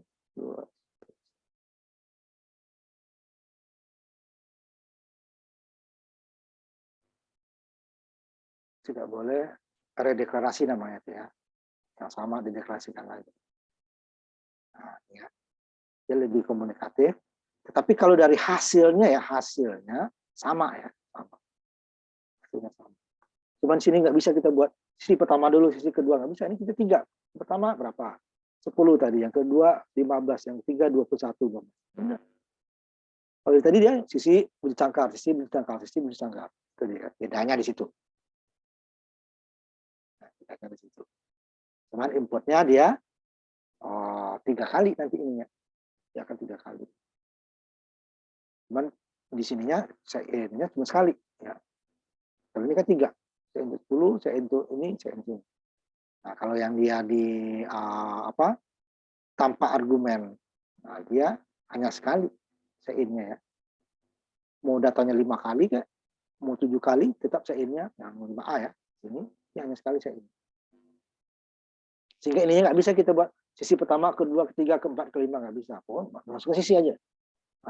Tidak boleh redeklarasi namanya itu ya. Yang sama dideklarasikan lagi. Nah, ya. Dia lebih komunikatif. Tetapi kalau dari hasilnya sama ya. Sama. Hasilnya sama. Cuman sini nggak bisa kita buat sisi pertama dulu, sisi kedua nggak bisa. Ini kita tiga. Pertama berapa? 10 tadi, yang kedua 15, yang ketiga 21. Benar. Kalau tadi dia sisi bercangkar, sisi bercangkar. Itu dia. Bedanya di situ. Nah, bedanya di situ. Cuman inputnya dia 3 kali nanti ininya. Dia akan 3 kali. Cuman di sininya saya ininya cuma sekali. Ya. Kalau ini kan 3. Saya input 10, saya input ini, saya input. Nah, kalau yang dia di tanpa argumen, nah, dia hanya sekali sein-nya ya. Mau datanya 5 kali kayak, mau 7 kali tetap sein-nya yang 5A ya. Ini hanya sekali sein. Sehingga ininya nggak bisa kita buat sisi pertama, kedua, ketiga, keempat, kelima nggak bisa. Masuk ke sisi aja.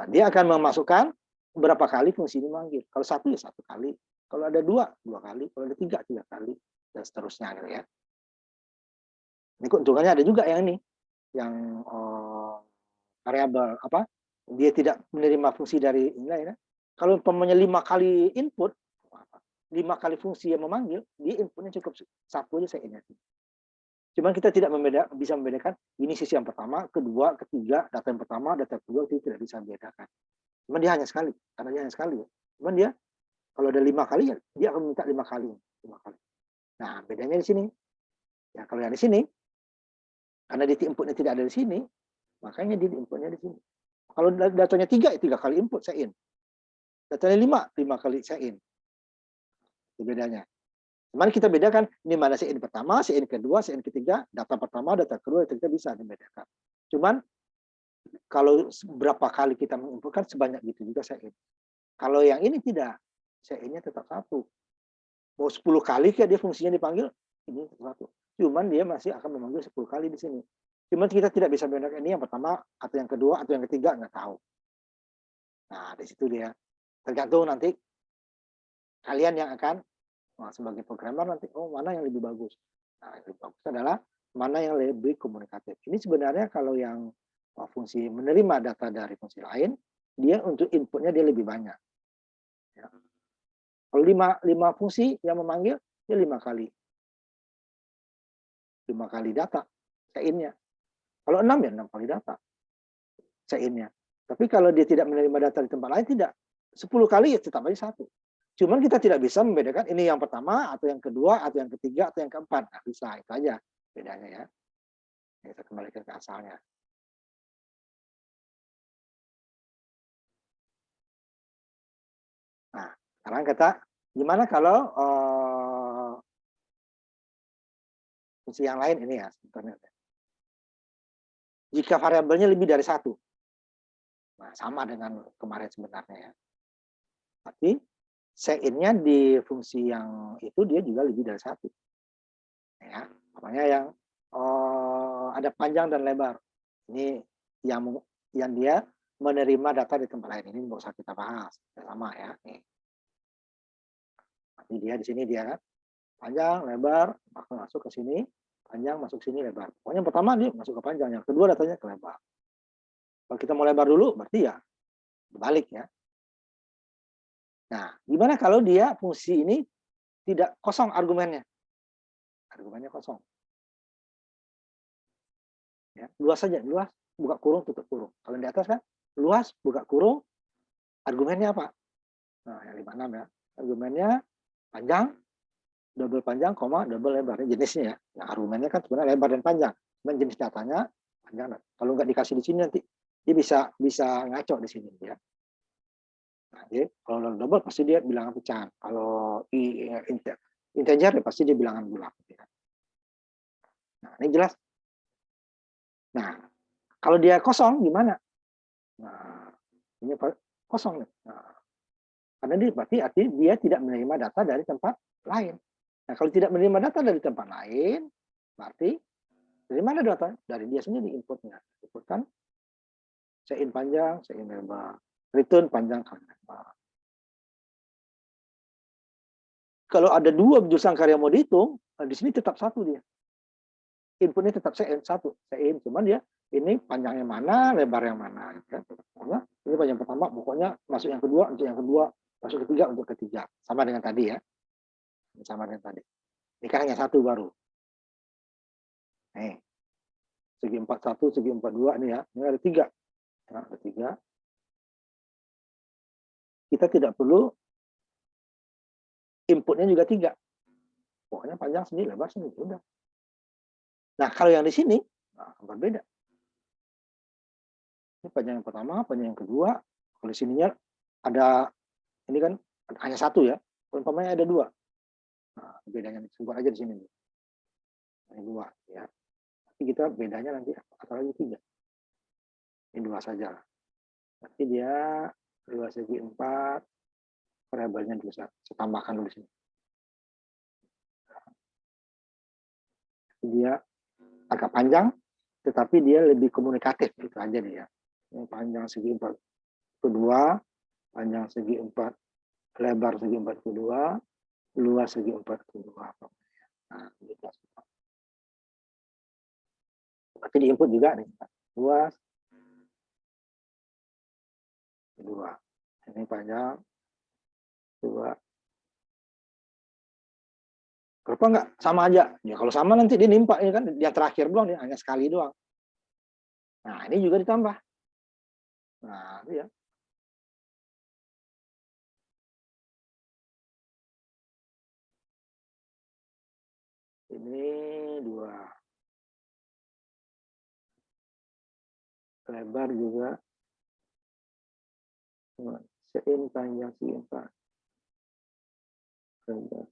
Nah, dia akan memasukkan berapa kali fungsi ini manggil. Kalau satu ya 1 kali. Kalau ada 2 kali. Kalau ada 3 kali. Dan seterusnya gitu ya. Ini keuntungannya ada juga yang ini, yang variabel apa? Dia tidak menerima fungsi dari nilai. Ya. Kalau umpamanya 5 kali input, 5 kali fungsi yang memanggil, dia inputnya cukup 1 aja saya ingat. Cuman kita tidak bisa membedakan ini sisi yang pertama, kedua, ketiga, data yang pertama, data kedua itu tidak bisa membedakan. Cuman dia hanya sekali, karena dia hanya sekali. Ya. Cuman dia kalau ada 5 kali, dia akan minta 5 kali. Nah, bedanya di sini. Ya, kalau yang di sini, karena di inputnya tidak ada di sini, makanya di inputnya di sini. Kalau datanya 3, 3 kali input saya in. Datanya 5 kali saya in. Itu bedanya. Cuman kita bedakan ini mana sein pertama, sein kedua, sein ketiga, data pertama, data kedua, data ketiga bisa dibedakan. Cuman kalau berapa kali kita menginputkan sebanyak gitu juga sein. Kalau yang ini tidak, sein-nya tetap 1. Mau 10 kali kayak dia fungsinya dipanggil, ini satu. Cuman dia masih akan memanggil 10 kali di sini. Cuman kita tidak bisa membedakan ini yang pertama atau yang kedua atau yang ketiga, nggak tahu. Nah, di situ dia. Tergantung nanti kalian yang akan sebagai programmer nanti, mana yang lebih bagus. Nah, yang lebih bagus adalah mana yang lebih komunikatif. Ini sebenarnya kalau yang fungsi menerima data dari fungsi lain, dia untuk inputnya dia lebih banyak. Ya. Kalau 5 fungsi yang memanggil, dia 5 kali. 5 kali data, sein-nya. Kalau 6 ya 6 kali data, sein-nya. Tapi kalau dia tidak menerima data di tempat lain, tidak. 10 kali ya tetap aja 1. Cuman kita tidak bisa membedakan ini yang pertama, atau yang kedua, atau yang ketiga, atau yang keempat. Nah, bisa, itu aja bedanya ya. Kita kembalikan ke asalnya. Nah, sekarang kita, gimana kalau fungsi yang lain ini ya sebetulnya. Jika variabelnya lebih dari satu, nah sama dengan kemarin sebenarnya ya. Tapi sein-nya di fungsi yang itu dia juga lebih dari satu. Ya, makanya yang ada panjang dan lebar. Ini yang dia menerima data di tempat lain. Ini nggak usah kita bahas, sama ya. Nih. Ini dia di sini dia kan panjang, lebar, masuk ke sini, panjang masuk sini, lebar. Pokoknya yang pertama dia masuk ke panjang, yang kedua datanya ke lebar. Kalau kita mau lebar dulu, berarti ya berbalik ya. Nah, gimana kalau dia fungsi ini tidak kosong argumennya? Argumennya kosong. Ya, luas saja, luas, buka kurung, tutup kurung. Kalau di atas kan, luas, buka kurung, argumennya apa? Nah, yang 56 ya. Argumennya panjang, double panjang, double lebar. Ini jenisnya ya. Nah, argumennya kan sebenarnya lebar dan panjang. Cuman jenis datanya panjang. Kalau nggak dikasih di sini nanti dia bisa ngaco di sini ya. Nah, jadi kalau double pasti dia bilangan pecahan. Kalau integer ya pasti dia bilangan bulat. Ya. Nah, ini jelas. Nah, kalau dia kosong gimana? Nah, ini kosong nih. Nah, karena dia berarti artinya dia tidak menerima data dari tempat lain. Nah, kalau tidak menerima data dari tempat lain, berarti dari mana data? Dari dia sendiri inputnya. Inputkan sein panjang, sein lebar. Return panjang, kali lebar. Kalau ada dua jurusan karya mau dihitung, di sini tetap satu dia. Inputnya tetap sein satu, sein. Cuman dia ini panjangnya mana, lebar yang mana. Pokoknya ini panjang pertama, pokoknya masuk yang kedua, untuk yang kedua, masuk ketiga, untuk ketiga. Sama dengan tadi ya. Sama dengan tadi. Ini kan hanya satu baru. Nih. Segi 41, segi 42 ini ya. Ini ada 3. Nah, ada 3. Kita tidak perlu inputnya juga 3. Pokoknya panjang sendiri, lebar sendiri. Udah. Nah, kalau yang di sini, nah, berbeda. Ini panjang yang pertama, panjang yang kedua. Kalau di sininya ada, ini kan hanya satu ya. Umpamanya ada 2. Nah, bedanya sebut aja di sini. Ini 2 ya. Tapi kita bedanya nanti atau lagi 3. Ini 2 saja. Nanti dia 2 segi 4 variabelnya dulu saya tambahkan dulu sini. Dia agak panjang, tetapi dia lebih komunikatif itu aja dia. Ini panjang segi 4 kedua, panjang segi 4, lebar segi 4 kedua, luas segi 4 kedua. Nah, gitu. Berarti di input juga nih, luas kedua. Ini panjang kedua. Kenapa enggak sama aja? Ya kalau sama nanti dia nimpa ini kan dia terakhir doang, dia hanya sekali doang. Nah, ini juga ditambah. Nah, ya. Ini 2. Lebar juga. Sein panjang segi 4. Lebar.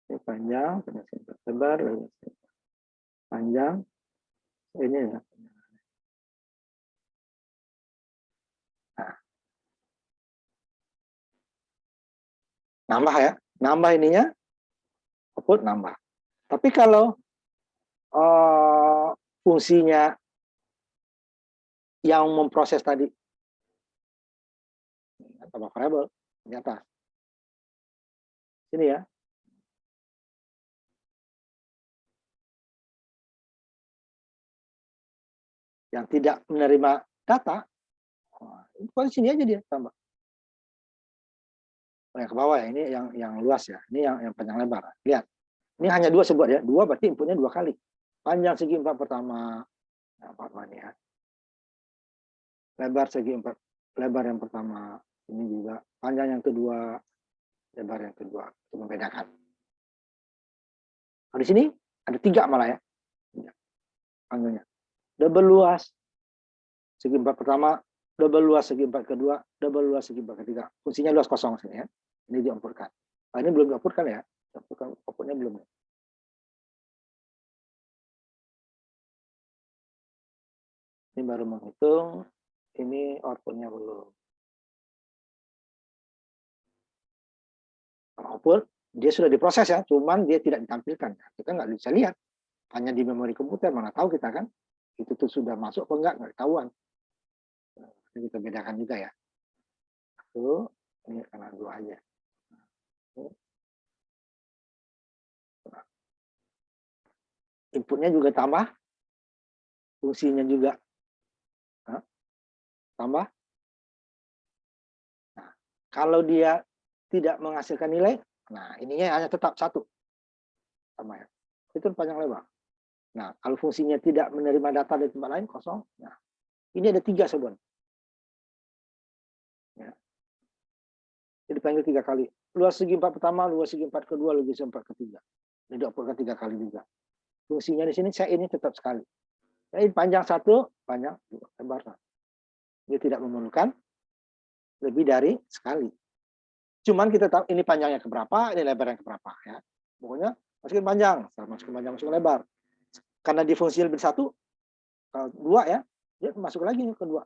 Ini panjang, panjang segi 4. Lebar, lebar segi 4. Panjang. Ini ya. Nah. Nambah ya. Nambah ininya. Output nambah. Tapi kalau fungsinya yang memproses tadi tambah variabel di atas sini ya, yang tidak menerima data, itu sini aja dia tambah. Yang ke bawah ya, ini yang luas ya, ini yang panjang lebar. Lihat, ini hanya 2 sebut ya, 2 berarti inputnya 2 kali. Panjang segi 4 pertama, nah, 4 ini ya. Lebar segi 4, lebar yang pertama, ini juga panjang yang kedua, lebar yang kedua, itu membedakan. Nah, di sini ada 3 malah ya, panjangnya. Double luas segi 4 pertama, double luas segi 4 kedua, double luas segi 4 ketiga. Fungsinya luas kosong sini ya. Ini diampurkan. Nah, ini belum diampurkan ya. Diampurkan outputnya belum. Ini baru menghitung, ini output-nya belum. Kalau output, dia sudah diproses ya, cuman dia tidak ditampilkan. Kita nggak bisa lihat, hanya di memori komputer, mana tahu kita kan, itu tuh sudah masuk atau nggak ketahuan. Ini kita bedakan juga ya. Tuh, ini karena dua aja. Inputnya juga tambah, fungsinya juga tambah. Nah, kalau dia tidak menghasilkan nilai, nah ininya hanya tetap satu. Sama ya. Itu panjang lebar. Nah, kalau fungsinya tidak menerima data dari tempat lain, kosong. Nah, ini ada 3 sebenarnya. Ya. Jadi dipanggil 3 kali. Luas segi 4 pertama, luas segi 4 kedua, luas segi 4 ketiga. Jadi dioperasikan 3 kali juga. Fungsinya di sini saya ini tetap sekali. Jadi panjang 1, panjang 2, lebar 1. Dia tidak memerlukan lebih dari sekali. Cuman kita tahu ini panjangnya keberapa, ini lebarnya keberapa ya. Pokoknya masukin panjang, masukin panjang, masukin lebar. Karena di fungsi lebih 1, kalau 2 ya, dia masuk lagi ke 2.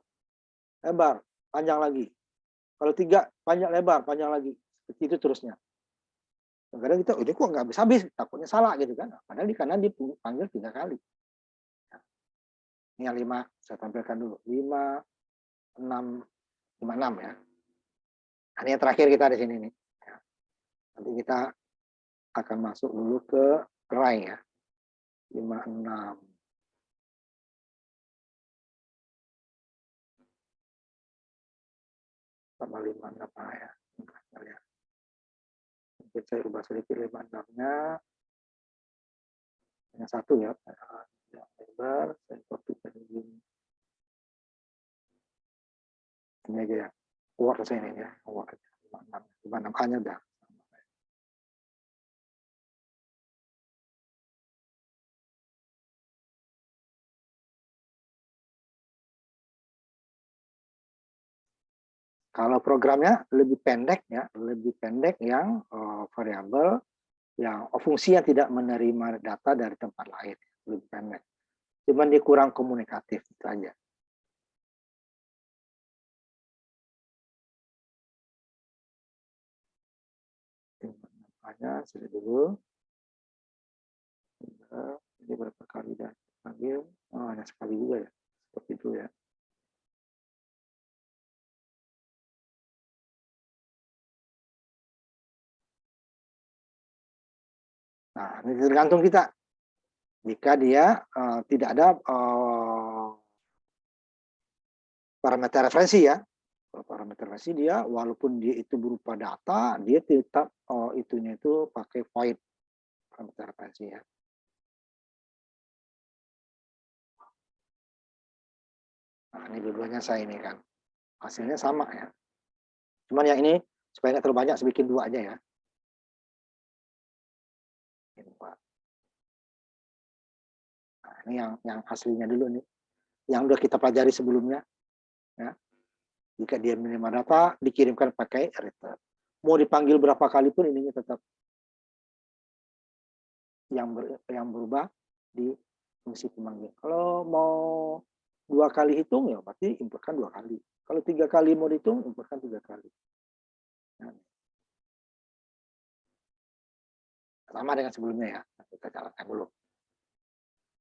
Lebar, panjang lagi. Kalau 3, panjang lebar, panjang lagi. Seperti itu terusnya. Kadang kita, ini kok nggak habis-habis, takutnya salah gitu kan. Padahal karena dipanggil 3 kali. Ini yang 5, saya tampilkan dulu. 5, 6, 56 ya. Nah, ini yang terakhir kita di sini nih. Nanti kita akan masuk dulu ke array ya. 56. Tambah 56 ya. Mungkin saya ubah sedikit 56-nya. Hanya 1 ya. Yang lebar, saya copy tadi. Ini aja ya. Word saya ini ya. Word 56-nya udah. Kalau programnya lebih pendek ya, lebih pendek yang variabel yang fungsi yang tidak menerima data dari tempat lain, lebih pendek. Cuman dia kurang komunikatif itu aja. Makanya sudah dulu. Jadi berapa kali dah panggil? Oh, hanya sekali juga ya. Seperti itu ya. Nah, ini tergantung kita. Jika dia tidak ada parameter referensi ya. Kalau parameter referensi dia, walaupun dia itu berupa data, dia tetap itunya itu pakai void parameter referensi ya. Nah, ini dua-duanya saya ini kan. Hasilnya sama ya. Cuman yang ini, supaya nggak terlalu banyak, saya bikin 2 aja ya. Nah, ini yang aslinya dulu nih. Yang udah kita pelajari sebelumnya. Ya. Jika dia menerima data, dikirimkan pakai return. Mau dipanggil berapa kali pun ininya tetap yang berubah di fungsi pemanggil. Kalau mau 2 kali hitung ya berarti inputkan 2 kali. Kalau 3 kali mau dihitung, inputkan 3 kali. Nah, sama dengan sebelumnya ya. Kita jalankan dulu.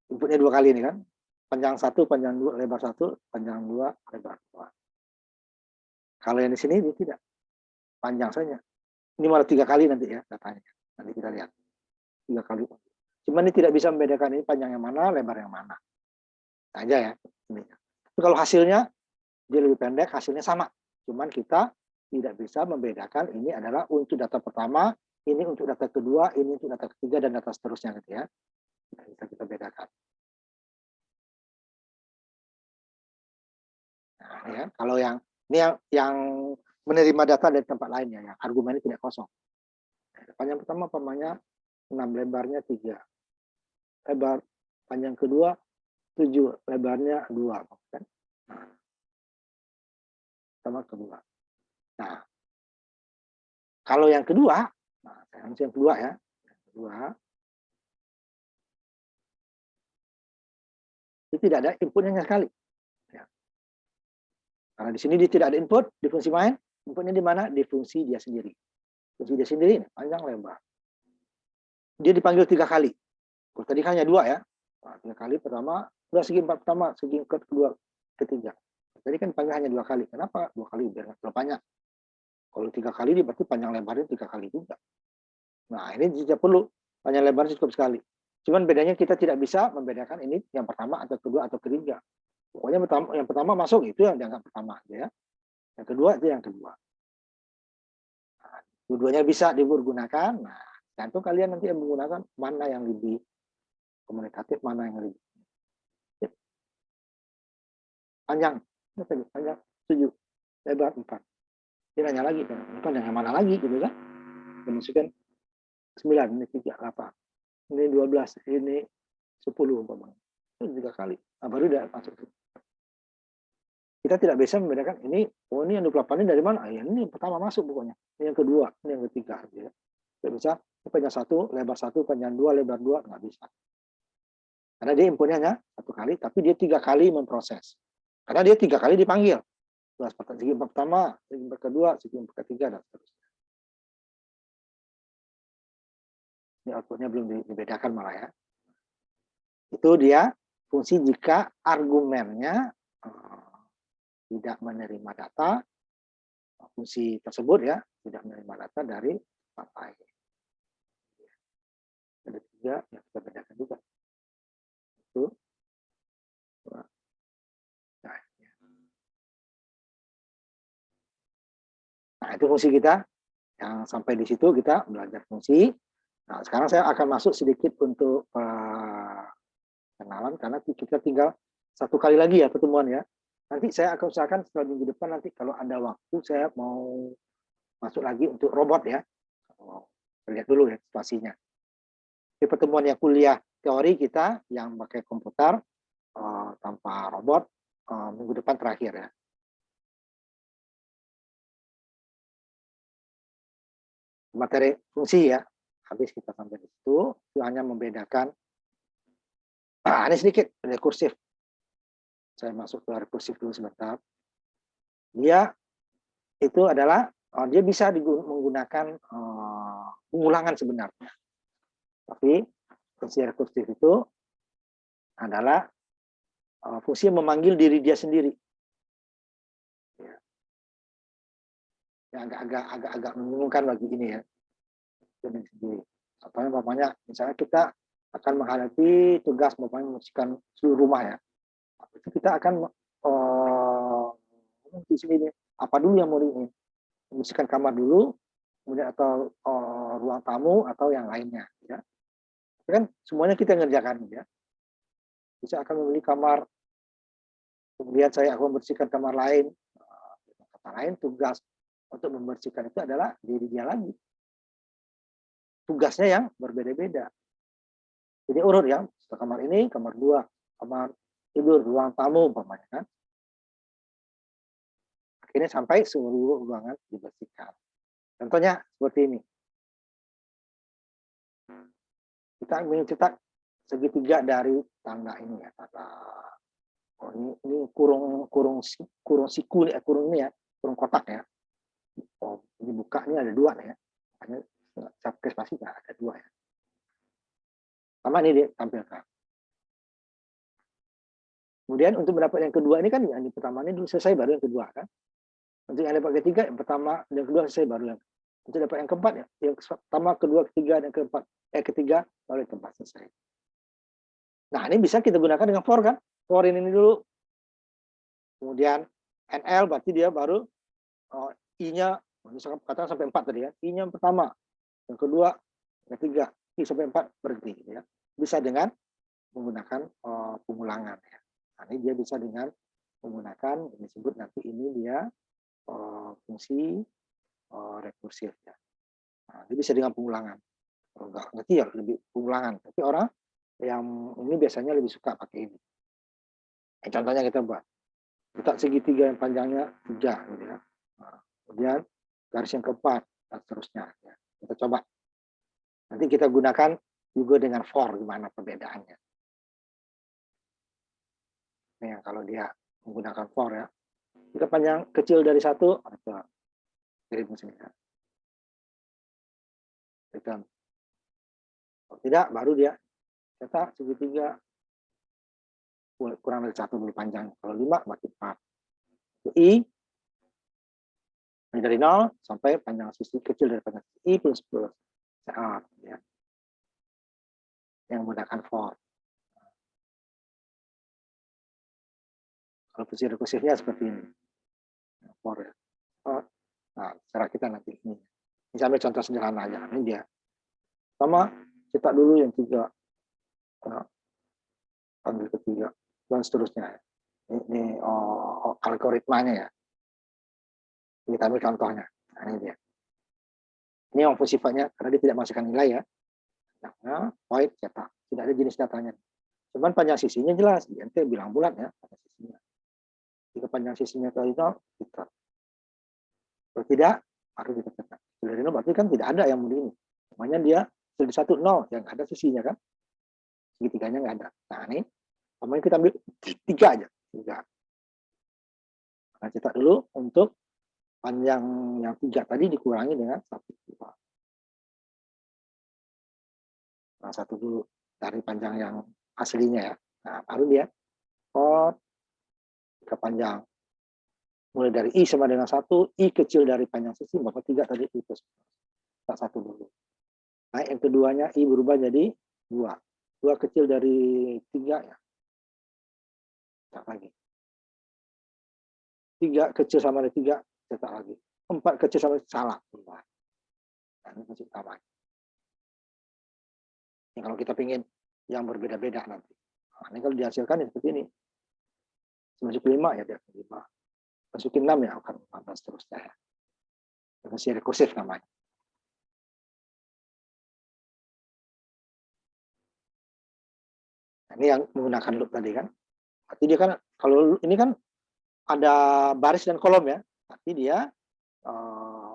Inputnya 2 kali ini kan. Panjang 1, panjang 2, lebar 1, panjang 2, lebar 2. Kalau yang di sini ini tidak. Panjang saja. Ini malah 3 kali nanti ya datanya. Nanti kita lihat. 3 kali. Cuma ini tidak bisa membedakan ini panjang yang mana, lebar yang mana. Aja ya. Ini. Tapi kalau hasilnya dia lebih pendek, hasilnya sama. Cuman kita tidak bisa membedakan ini adalah untuk data pertama, ini untuk data kedua, ini untuk data ketiga, dan data seterusnya gitu ya. Nah, bisa kita bedakan. Nah, ya, kalau yang ini yang menerima data dari tempat lainnya, yang argumennya tidak kosong. Panjang pertama umpamanya 6, lebarnya 3. Lebar panjang kedua 7, lebarnya 2. Kan? Nah, sama kedua. Nah, kalau yang kedua, nah, yang kedua ya, yang kedua, itu tidak ada inputnya sekali. Karena di sini dia tidak ada input di fungsi main, inputnya di mana? Di fungsi dia sendiri. Fungsi dia sendiri panjang lebar. Dia dipanggil 3 kali. Tadi hanya 2 ya. Nah, 3 kali pertama, udah segi 4 pertama, segi kedua, ketiga. Tadi kan panggil hanya 2 kali. Kenapa 2 kali? Biar nggak terlalu banyak. Kalau 3 kali dia berarti panjang lebarnya 3 kali juga. Nah, ini tidak perlu. Panjang lebarnya cukup sekali. Cuman bedanya kita tidak bisa membedakan ini yang pertama atau kedua atau ketiga. Pokoknya yang pertama masuk itu yang dianggap pertama ya. Yang kedua itu yang kedua. Nah, dua-duanya bisa dipergunakan. Nah, tentu kalian nanti yang menggunakan mana yang lebih komunikatif, mana yang lebih panjang. Panjang 7, lebar 4. Dia nanya lagi, bukan yang mana lagi gitu kan? Masukkan 9, ini 3, 8. Ini 12, ini 10 umpamanya. Ini 3 kali. Nah, baru dia masuk. Kita tidak bisa membedakan ini, oh ini yang 28 ini dari mana? Ah, ya, ini yang pertama masuk pokoknya. Ini yang kedua, ini yang ketiga. Ya. Tidak bisa, panjang 1, lebar 1, panjang 2, lebar 2, nggak bisa. Karena dia inputnya hanya 1 kali, tapi dia 3 kali memproses. Karena dia 3 kali dipanggil. Segi pertama, segi kedua, segi ketiga, dan seterusnya. Ini outputnya belum dibedakan malah ya. Itu dia fungsi jika argumennya tidak menerima data, fungsi tersebut ya, tidak menerima data dari partai. Ada 3 yang kita bedakan juga. Itu. Nah, itu fungsi kita. Yang sampai di situ kita belajar fungsi. Nah, sekarang saya akan masuk sedikit untuk kenalan, karena kita tinggal 1 kali lagi ya pertemuan ya. Nanti saya akan usahakan setelah minggu depan nanti kalau ada waktu saya mau masuk lagi untuk robot ya. Lihat dulu ya situasinya. Di pertemuan yang kuliah teori kita yang pakai komputer tanpa robot minggu depan terakhir ya. Materi fungsi ya. Habis kita sampai di situ, itu hanya membedakan. Ini sedikit rekursif. Saya masuk ke rekursif dulu sebentar. Dia itu adalah dia bisa menggunakan pengulangan sebenarnya. Tapi fungsi rekursif itu adalah fungsi yang memanggil diri dia sendiri. Ya, agak membingungkan bagi ini ya. Contohnya umpamanya misalnya kita akan menghadapi tugas membersihkan seluruh rumah ya. Itu kita akan di sini apa dulu yang mau ini, membersihkan kamar dulu, kemudian atau ruang tamu atau yang lainnya ya. Kan semuanya kita ngerjakan ya. Bisa akan membeli kamar, kemudian saya akan membersihkan kamar lain. Kata lain tugas untuk membersihkan itu adalah diri dia lagi. Tugasnya yang berbeda-beda. Jadi urut ya, kamar ini, kamar 2, kamar tidur, ruang tamu umpamanya kan. Akhirnya sampai seluruh ruangan dibersihkan. Contohnya seperti ini. Kita ingin cetak segitiga dari tangga ini ya. Ini kurung siku nih, kurung ini ya, kurung kotak ya. Dibuka ini ada 2 nih ya. Makanya subcase pasti ada 2 ya. Sama ini ditampilkan. Kemudian untuk mendapat yang kedua ini kan yang pertama ini dulu selesai baru yang kedua kan. Untuk yang dapat ketiga yang pertama dan kedua selesai baru yang untuk dapat yang keempat ya, yang pertama, kedua, ketiga dan keempat ketiga baru yang keempat selesai. Nah, ini bisa kita gunakan dengan for kan. For ini dulu. Kemudian NL berarti dia baru I-nya misalkan katakan sampai 4 tadi ya. I-nya yang pertama, yang kedua, yang ketiga, I sampai 4 berhenti ya. Bisa dengan menggunakan pengulangan ya. Nah, ini dia bisa dengan menggunakan disebut nanti ini dia fungsi rekursif ya. Nah, dia bisa dengan pengulangan. Kalau nggak ngerti ya lebih pengulangan. Tapi orang yang ini biasanya lebih suka pakai ini. Contohnya kita buat letak segitiga yang panjangnya 3 gitu ya. Nah, kemudian garis yang keempat dan seterusnya ya. Kita coba. Nanti kita gunakan juga dengan for gimana perbedaannya. Nah, kalau dia menggunakan for ya, Jika panjang kecil dari 1, atau kirim ke sini. Return. Kalau tidak, baru dia cetak segitiga kurang dari 1 dulu panjang. Kalau 5, berarti 4. I dari 0 sampai panjang sisi kecil dari panjang sisi I plus plus. Ya. Yang menggunakan for. Kalau fungsi rekursifnya seperti ini. For ya. Nah, cara kita nanti ini. Ini sampai contoh sederhana aja. Ini dia. Sama cetak dulu yang 3. Ambil ketiga. Dan seterusnya. Ini algoritmanya ya. Kita ambil contohnya. Nah, ini dia. Ini yang sifatnya, karena dia tidak masukkan nilai ya. Nah, void cetak. Tidak ada jenis datanya. Cuman panjang sisinya jelas. Nanti bilang bulat ya. Panjang sisinya. Jika panjang sisinya kali 0, kita. Kalau tidak, baru kita cetak. Dari 0 berarti kan tidak ada yang begini. Namanya dia dari 1, 0. Yang ada sisinya kan. Segitiganya nggak ada. Nah, ini. Namanya kita ambil 3 aja. 3. Nah, cetak dulu untuk panjang yang 3 tadi dikurangi dengan 1. Nah, 1 dulu dari panjang yang aslinya ya. Nah, baru dia ke panjang. Mulai dari I sama dengan 1, I kecil dari panjang sisi, maka 3 tadi itu. 1 dulu. Nah, yang keduanya I berubah jadi 2. 2 kecil dari 3 ya. Cetak lagi. 3 kecil sama dari 3, cetak lagi. 4 kecil sama salah. Nah, ini masih utama. Ini kalau kita ingin yang berbeda-beda nanti. Nah, ini kalau dihasilkan ya seperti ini. Masukin 5 ya dia 5. Masukin 6 ya akan 14 seterusnya ya. Masih rekursif namanya. Nah, ini yang menggunakan loop tadi kan. Berarti dia kan kalau ini kan ada baris dan kolom ya. Tapi dia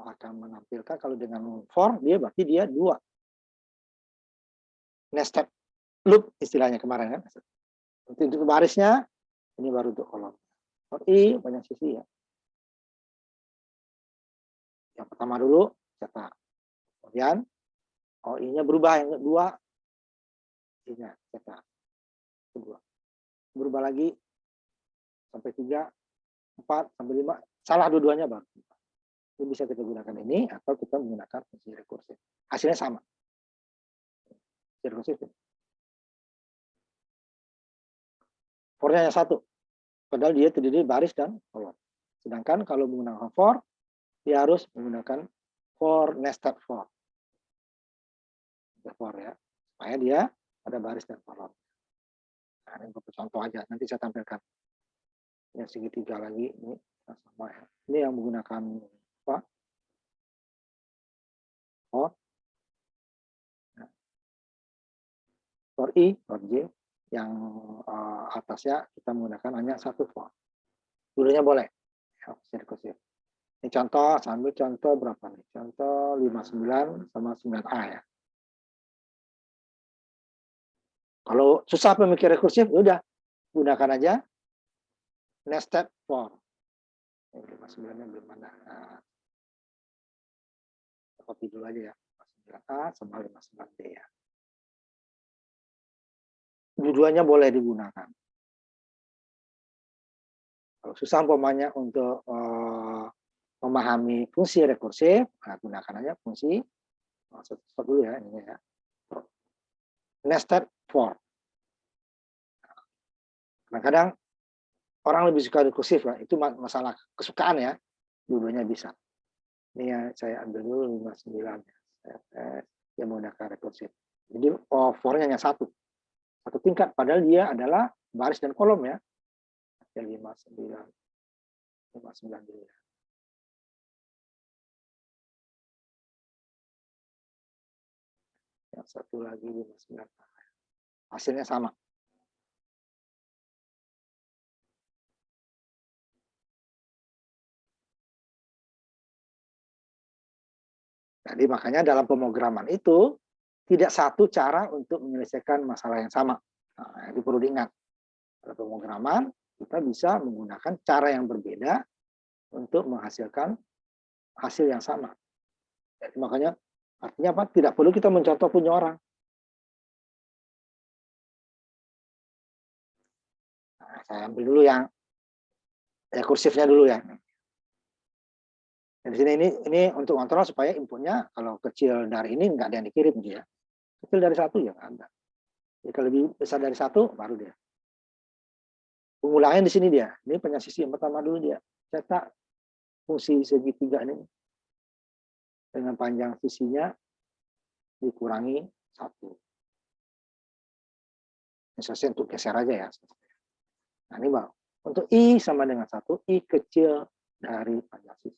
akan menampilkan kalau dengan for dia berarti dia 2. Nested loop istilahnya kemarin kan. Untuk barisnya ini baru untuk kolom. For I banyak sisi ya. Yang pertama dulu cetak. Kemudian I-nya berubah yang kedua. I-nya cetak. Kedua. Berubah lagi sampai 3, 4 sampai 5. Salah dua-duanya baru. Ini bisa kita gunakan ini atau kita menggunakan fungsi rekursif. Hasilnya sama. Rekursif. For-nya hanya 1. Padahal dia terdiri baris dan kolom. Sedangkan kalau menggunakan for, dia harus menggunakan for nested for. For ya. Supaya dia ada baris dan kolom. Nah, ini contoh aja. Nanti saya tampilkan. Yang segitiga lagi. Ini sama ya. Ini yang menggunakan apa? For. For I, for J. Yang atasnya kita menggunakan hanya 1 for. Dulunya boleh. Ya, ini contoh, sambil contoh berapa nih? Contoh 59 sama 9A ya. Kalau susah memikir rekursif, udah gunakan aja nested for. 59-nya belum ada. Nah, copy dulu aja ya. 59A sama 59B ya. Dua-duanya boleh digunakan. Kalau susah umpamanya untuk memahami fungsi rekursif, nah gunakan aja fungsi stop dulu ya ini ya. Nested for. Kadang-kadang orang lebih suka rekursif lah, itu masalah kesukaan ya. Dua-duanya bisa. Ini ya saya ambil dulu 59 ya. Yang menggunakan rekursif. Jadi for-nya hanya 1 tingkat, padahal dia adalah baris dan kolom ya. 59 dulu ya. Yang satu lagi 59. Hasilnya sama. Jadi makanya dalam pemrograman itu tidak satu cara untuk menyelesaikan masalah yang sama. Nah, itu perlu diingat. Dalam pemrograman kita bisa menggunakan cara yang berbeda untuk menghasilkan hasil yang sama. Jadi, makanya artinya apa? Tidak perlu kita mencontoh punya orang. Nah, saya ambil dulu yang kursifnya dulu ya. Di sini ini untuk kontrol supaya inputnya kalau kecil dari ini nggak ada yang dikirim dia. Kecil dari 1 ya nggak ada. Jadi kalau lebih besar dari 1 baru dia. Pengulangnya di sini dia. Ini penyasisi yang pertama dulu dia. Cetak fungsi segitiga ini dengan panjang sisinya dikurangi 1. Ini selesai untuk geser aja ya. Nah ini bang, untuk I sama dengan 1, I kecil dari panjang sisi.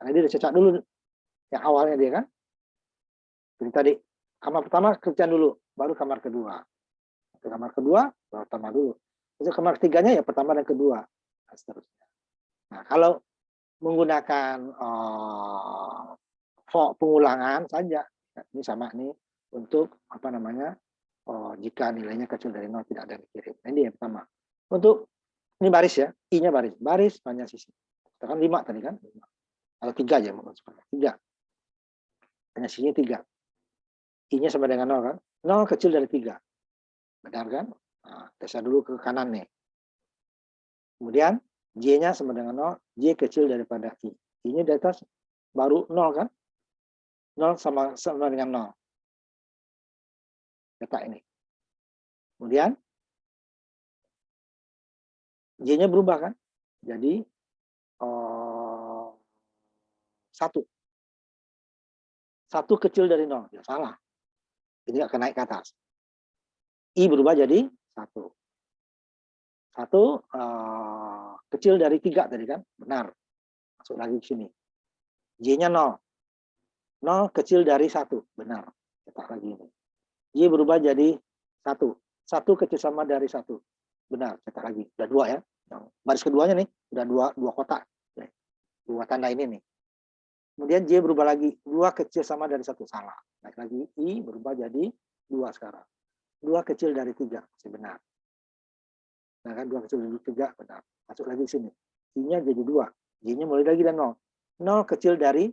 Karena dia udah cetak dulu yang awalnya dia kan. Jadi tadi kamar pertama kerjaan dulu, baru kamar kedua. Kamar kedua baru pertama dulu. Terus kamar ketiganya ya pertama dan kedua. Dan seterusnya. Nah kalau menggunakan pengulangan saja, ini sama nih untuk apa namanya? Jika nilainya kecil dari 0 tidak ada yang dikirim. Nah, ini yang pertama. Untuk ini baris ya, I-nya baris, baris panjang sisi. Kita kan 5 tadi kan, 5. Atau 3 aja, 3. Panjang sisinya 3. I-nya sama dengan 0 kan? 0 kecil dari 3. Benar kan? Nah, geser dulu ke kanan nih. Kemudian J-nya sama dengan 0, J kecil daripada I. I-nya di atas baru 0 kan? 0 sama dengan 0. Letak ini. Kemudian J-nya berubah kan? Jadi 1. 1 kecil dari 0. Ya salah. Ini akan naik ke atas. I berubah jadi 1. 1 kecil dari 3 tadi kan? Benar. Masuk lagi ke sini. J-nya 0. 0 kecil dari 1. Benar. Cetak lagi ini. Y berubah jadi 1. 1 kecil sama dari 1. Benar. Cetak lagi. Udah 2 ya. Baris keduanya nih. Udah 2 kotak. 2 tanda ini nih. Kemudian J berubah lagi. 2 kecil sama dari 1. Salah. Naik lagi. I berubah jadi 2 sekarang. 2 kecil dari 3. Masih benar. Nah kan 2 kecil dari 3. Benar. Masuk lagi ke sini. I-nya jadi 2. J-nya mulai lagi dan 0. 0 kecil dari,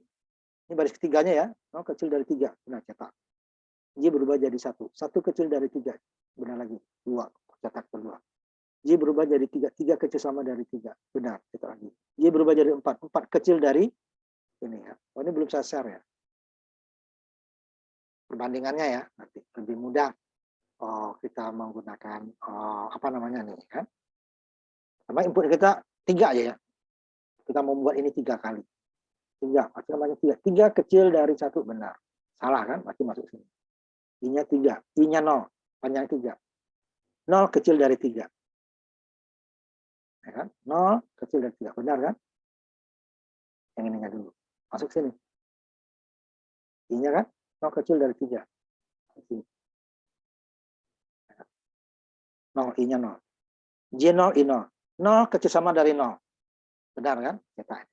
ini baris ketiganya ya. 0 kecil dari 3. Benar, cetak. J berubah jadi 1. 1 kecil dari 3. Benar lagi. 2. Cetak kedua. J berubah jadi 3. 3 kecil sama dari 3. Benar. Cetak lagi. J berubah jadi 4. 4 kecil dari ini ya. Oh, ini belum saya share ya. Perbandingannya ya. Nanti lebih mudah kita menggunakan apa namanya nih kan. Sama input kita 3 aja ya. Kita membuat ini 3 kali. 3. Artinya banyak 3. 3 kecil dari 1. Benar. Salah kan? Berarti masuk sini. I-nya 3. I-nya 0. Panjang 3. 0 kecil dari 3. Ya kan? 0 kecil dari 3. Benar kan? Yang ininya dulu. Masuk sini. I-nya kan? 0 kecil dari 3. 0, I-nya 0. J0, I0. 0 kecil sama dari 0. Benar kan? Cetak.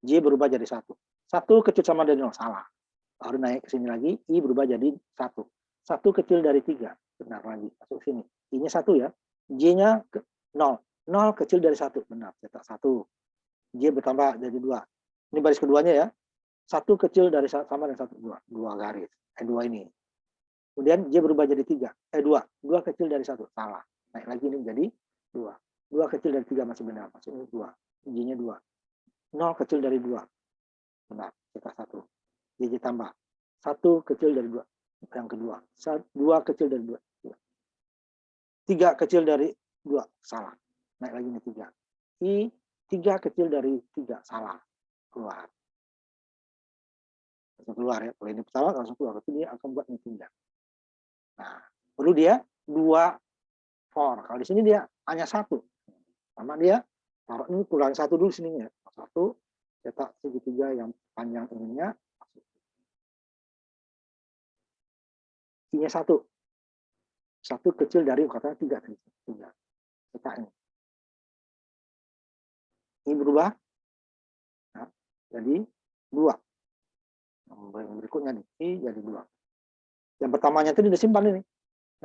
J berubah jadi 1. 1 kecil sama dari 0. Salah. Baru naik ke sini lagi. I berubah jadi 1. 1 kecil dari 3. Benar lagi. Masuk sini. I-nya 1 ya. J-nya 0. 0 kecil dari 1. Benar. Cetak 1. J bertambah jadi 2. Ini baris keduanya ya. 1 kecil dari sama dengan 1. 2. 2 garis. 2 ini. Kemudian J berubah jadi 3. 2. 2 kecil dari 1. Salah. Naik lagi ini jadi 2. 2 kecil dari 3 masih benar. Masuk ini 2. J-nya 2. 0 kecil dari 2. Benar. Cetak 1. J tambah. 1 kecil dari 2. Yang kedua. 2 kecil dari 2. 3 kecil dari 2. Salah. Naik lagi ini 3. I 3 kecil dari 3. Salah. Keluar. Langsung keluar ya. Kalau ini pesawat langsung keluar. Berarti dia akan buat ini 3. Nah, perlu dia 2 for. Kalau di sini dia hanya 1. Sama dia taruh ini kurang 1 dulu sininya. 1 cetak segitiga yang panjang ininya. I-nya 1. 1 kecil dari katanya 3. 3. Cetak ini. Ini berubah. Nah, jadi 2. Yang berikutnya nih. I jadi 2. Yang pertamanya itu disimpan ini.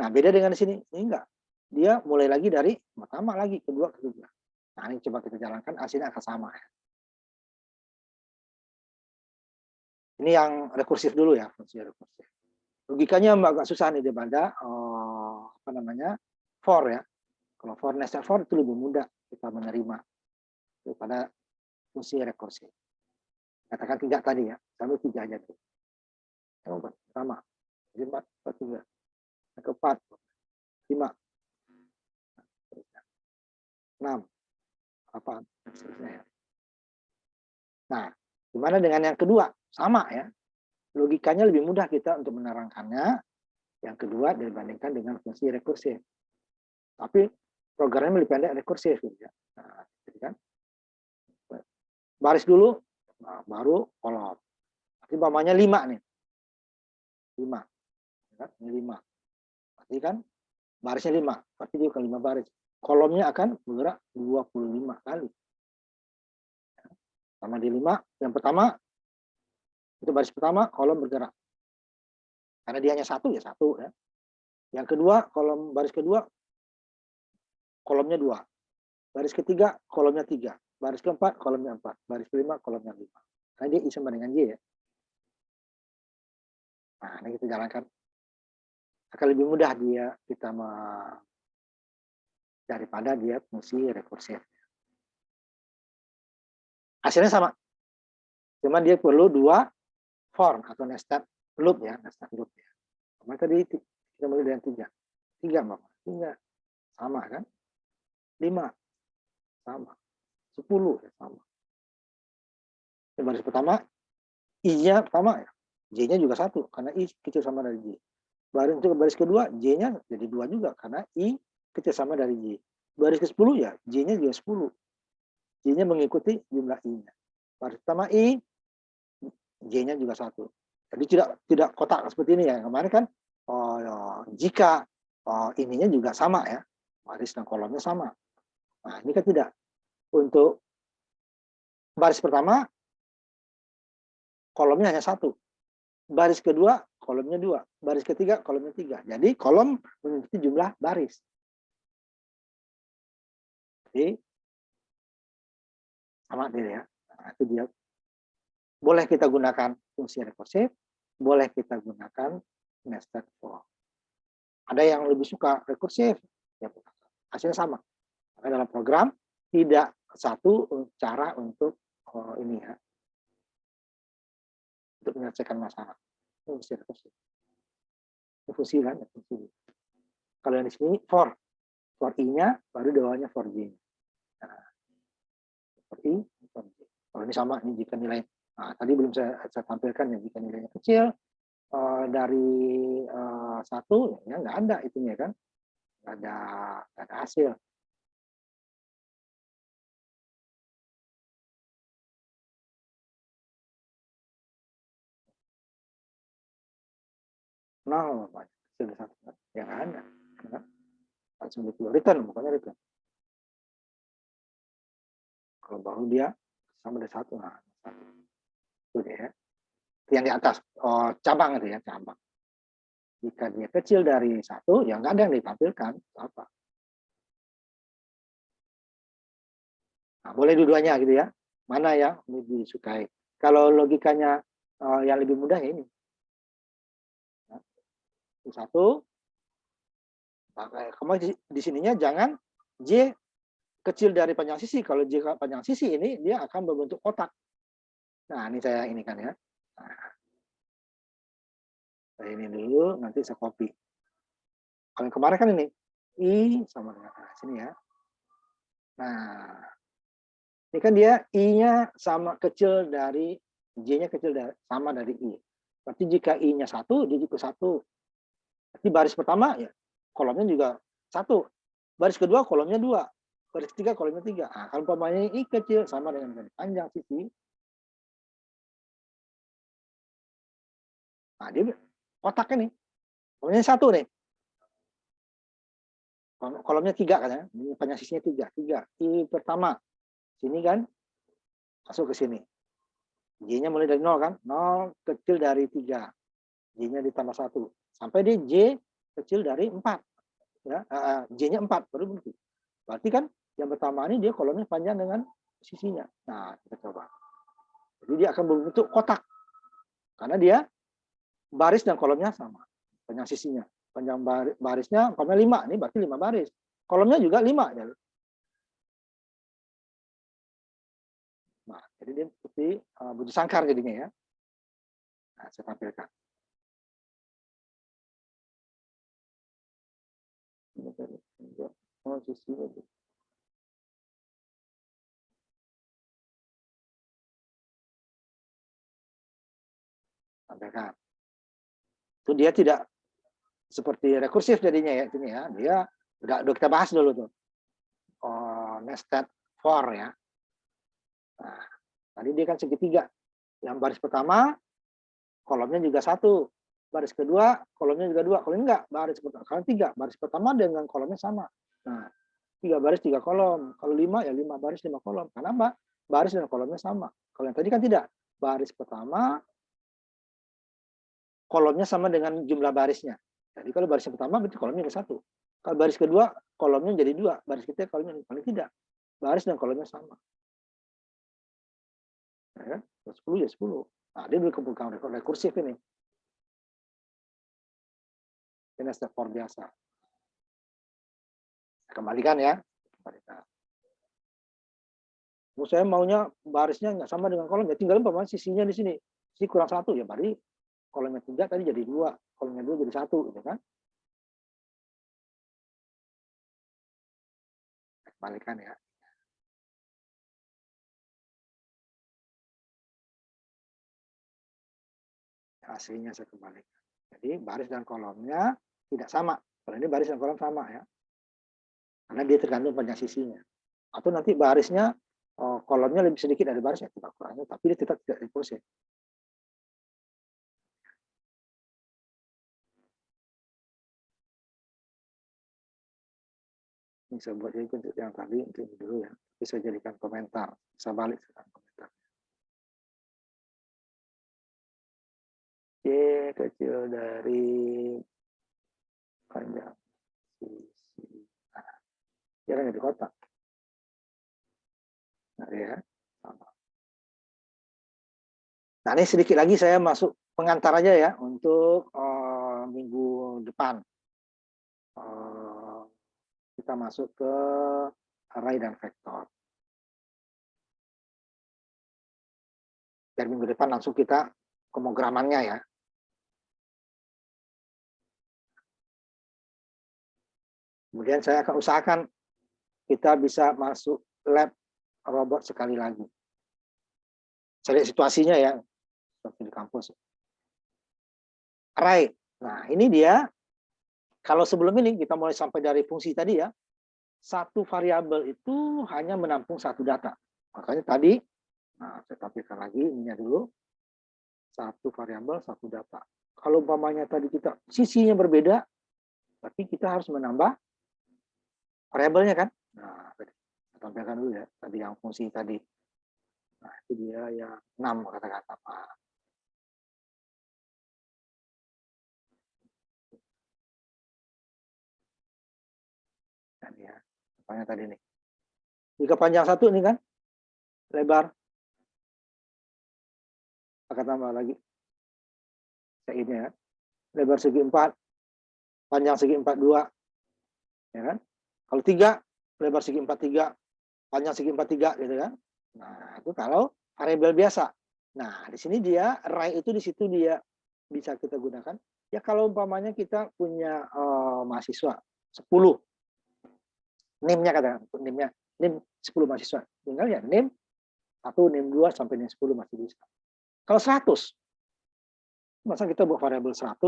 Nah, beda dengan di sini. Ini enggak. Dia mulai lagi dari pertama lagi, kedua, ketiga. Nah, ini coba kita jalankan, hasilnya akan sama. Ini yang rekursif dulu ya, fungsi rekursif. Logikanya agak susah nih daripada apa namanya for ya. Kalau for nested for itu lebih mudah kita menerima daripada fungsi rekursif. Katakan 3 tadi ya, sampai 3 aja tuh. Yang pertama, 5, 3. Yang keempat, 5. 6. Apa? Seterusnya ya. Nah, gimana dengan yang kedua? Sama ya. Logikanya lebih mudah kita untuk menerangkannya yang kedua dibandingkan dengan fungsi rekursif. Tapi programnya lebih pendek rekursif gitu ya. Nah, jadi kan baris dulu, nah, baru kolom. Berarti umpamanya 5 nih. 5. Ini 5. Berarti kan barisnya 5. Berarti dia akan 5 baris. Kolomnya akan bergerak 25 kali. Sama di 5, yang pertama itu baris pertama kolom bergerak. Karena dia hanya 1 ya 1 ya. Yang kedua kolom baris kedua kolomnya 2. Baris ketiga kolomnya 3. Baris keempat kolomnya 4. Baris kelima kolomnya 5. Karena dia I sama dengan J ya. Nah, ini kita jalankan. Akan lebih mudah dia kita daripada dia fungsi rekursif. Hasilnya sama. Cuma dia perlu 2 for atau nested loop ya, nested loop ya. Maka tadi kita mulai dengan 3. 3 Bapak. 3 sama kan? 5 sama. 10 ya sama. Yang baris pertama I-nya pertama ya. J-nya juga 1 karena I kecil sama dari J. Baris untuk baris kedua J-nya jadi 2 juga karena I kecil sama dari J. Baris ke-10 ya J-nya juga 10. J-nya mengikuti jumlah I-nya. Baris pertama I, J-nya juga 1. Jadi tidak kotak seperti ini ya. Kemarin kan jika ininya juga sama ya. Baris dan kolomnya sama. Nah, ini kan tidak. Untuk baris pertama kolomnya hanya 1. Baris kedua kolomnya 2. Baris ketiga kolomnya 3. Jadi kolom mengikuti jumlah baris. Jadi sama dia ya. Nah, itu dia. Boleh kita gunakan fungsi rekursif, boleh kita gunakan nested for. Ada yang lebih suka rekursif, ya hasilnya sama. Karena dalam program tidak satu cara untuk ini ya, untuk menyelesaikan masalah. Fungsi rekursif. Fungsi kan, fungsi. Kalau yang di sini for I-nya baru bawahnya for J. Nah, for I, for J. Kalau ini sama, ini jika nilai. Nah, tadi belum saya tampilkan ya, jika nilainya kecil dari 1 ya nggak ada itunya kan, nggak ada hasil. Nol kecil dari 1 ya nggak ada. Langsung di return, pokoknya return. Kalau baru dia sama dari 1, nah 1. Itu dia. Yang di atas cabang itu ya, cabang. Jika dia kecil dari 1 ya nggak ada yang ditampilkan apa. Nah, boleh dua-duanya gitu ya. Mana yang lebih disukai? Kalau logikanya yang lebih mudah ya ini. Nah, 1. Kamu di sininya jangan J kecil dari panjang sisi. Kalau J panjang sisi ini dia akan berbentuk kotak. Nah, ini saya ini kan ya. Nah, saya ini dulu, nanti saya copy. Kalau yang kemarin kan ini I sama dengan sini ya. Nah, ini kan dia I-nya sama kecil dari J-nya kecil sama dari I. Berarti jika I-nya 1, dia juga 1. Berarti baris pertama ya kolomnya juga 1. Baris kedua kolomnya 2. Baris ketiga kolomnya 3. Nah, kalau umpamanya I kecil sama dengan panjang sisi. Nah, dia kotaknya nih. Kolomnya 1 nih. Kolomnya 3 kan ya. Panjang sisinya 3. I pertama. Sini kan masuk ke sini. J-nya mulai dari 0 kan. 0 kecil dari 3. J-nya ditambah 1. Sampai di J kecil dari 4. Ya, J-nya 4 baru berarti kan Yang pertama ini dia kolomnya panjang dengan sisinya. Nah, kita coba. Jadi dia akan berbentuk kotak. Karena dia baris dan kolomnya sama. Panjang sisinya. Panjang barisnya umpamanya 5. Ini berarti 5 baris. Kolomnya juga 5. Ya. Nah, jadi dia seperti baju sangkar jadinya ya. Nah, saya tampilkan. Oh, sisi itu. Tampilkan. Itu dia tidak seperti rekursif jadinya ya, ini ya. Dia udah kita bahas dulu tuh. Nested for ya. Nah, tadi dia kan segitiga. Yang baris pertama kolomnya juga 1. Baris kedua kolomnya juga 2. Kalau enggak, baris pertama kalau 3, baris pertama dengan kolomnya sama. Nah, 3 baris 3 kolom. Kalau 5 ya 5 baris 5 kolom. Kenapa? Baris dan kolomnya sama. Kalau yang tadi kan tidak. Baris pertama kolomnya sama dengan jumlah barisnya. Jadi kalau baris pertama berarti kolomnya ada 1. Kalau baris kedua kolomnya jadi 2. Baris ketiga kolomnya paling tidak. Baris dan kolomnya sama. Ya, 10 ya 10. Nah, dia bukan rekursif ini. Ini step for biasa. Kembalikan ya. Kembalikan. Saya maunya barisnya nggak sama dengan kolom, ya tinggal umpamanya sisinya di sini. Sisi kurang 1 ya berarti kolomnya 3 tadi jadi 2, kolomnya 2 jadi 1 gitu kan. Kembalikan ya. Hasilnya saya kembalikan. Jadi baris dan kolomnya tidak sama. Kalau ini baris dan kolom sama ya. Karena dia tergantung panjang sisinya. Atau nanti barisnya kolomnya lebih sedikit dari barisnya kita kurangi, tapi dia tetap tidak rekursif. Ini saya buat jadi untuk yang tadi untuk dulu ya. Bisa jadikan komentar. Bisa balik sekarang komentar. C kecil dari panjang sisi. Nah, dia kan di kotak. Nah, ya. Nah, ini sedikit lagi saya masuk pengantar aja ya untuk minggu depan. Kita masuk ke array dan vektor. Dan minggu depan langsung kita pemrogramannya ya. Kemudian saya akan usahakan kita bisa masuk lab robot sekali lagi. Saya lihat situasinya ya, seperti di kampus. Array. Nah, ini dia. Kalau sebelum ini kita mulai sampai dari fungsi tadi ya, satu variabel itu hanya menampung satu data. Makanya tadi, nah saya tampilkan lagi ininya dulu, satu variabel satu data. Kalau umpamanya tadi kita sisinya berbeda, tapi kita harus menambah variabelnya kan. Nah, saya tampilkan dulu ya, tadi yang fungsi tadi. Nah, itu dia yang 6 kata-kata Pak. Ya, apanya tadi nih. Jika panjang 1 ini kan, lebar. Akan tambah lagi. Kayak ini ya. Lebar segi 4, panjang segi 42. Ya kan? Kalau 3, lebar segi 43, panjang segi 43 gitu kan. Nah, itu kalau variabel biasa. Nah, di sini dia array itu di situ dia bisa kita gunakan. Ya kalau umpamanya kita punya mahasiswa 10 NIM-nya katakan, NIM-nya NIM 10 mahasiswa. Tinggal ya NIM 1, NIM 2 sampai NIM 10 masih bisa. Kalau 100, masa kita buat variabel 100,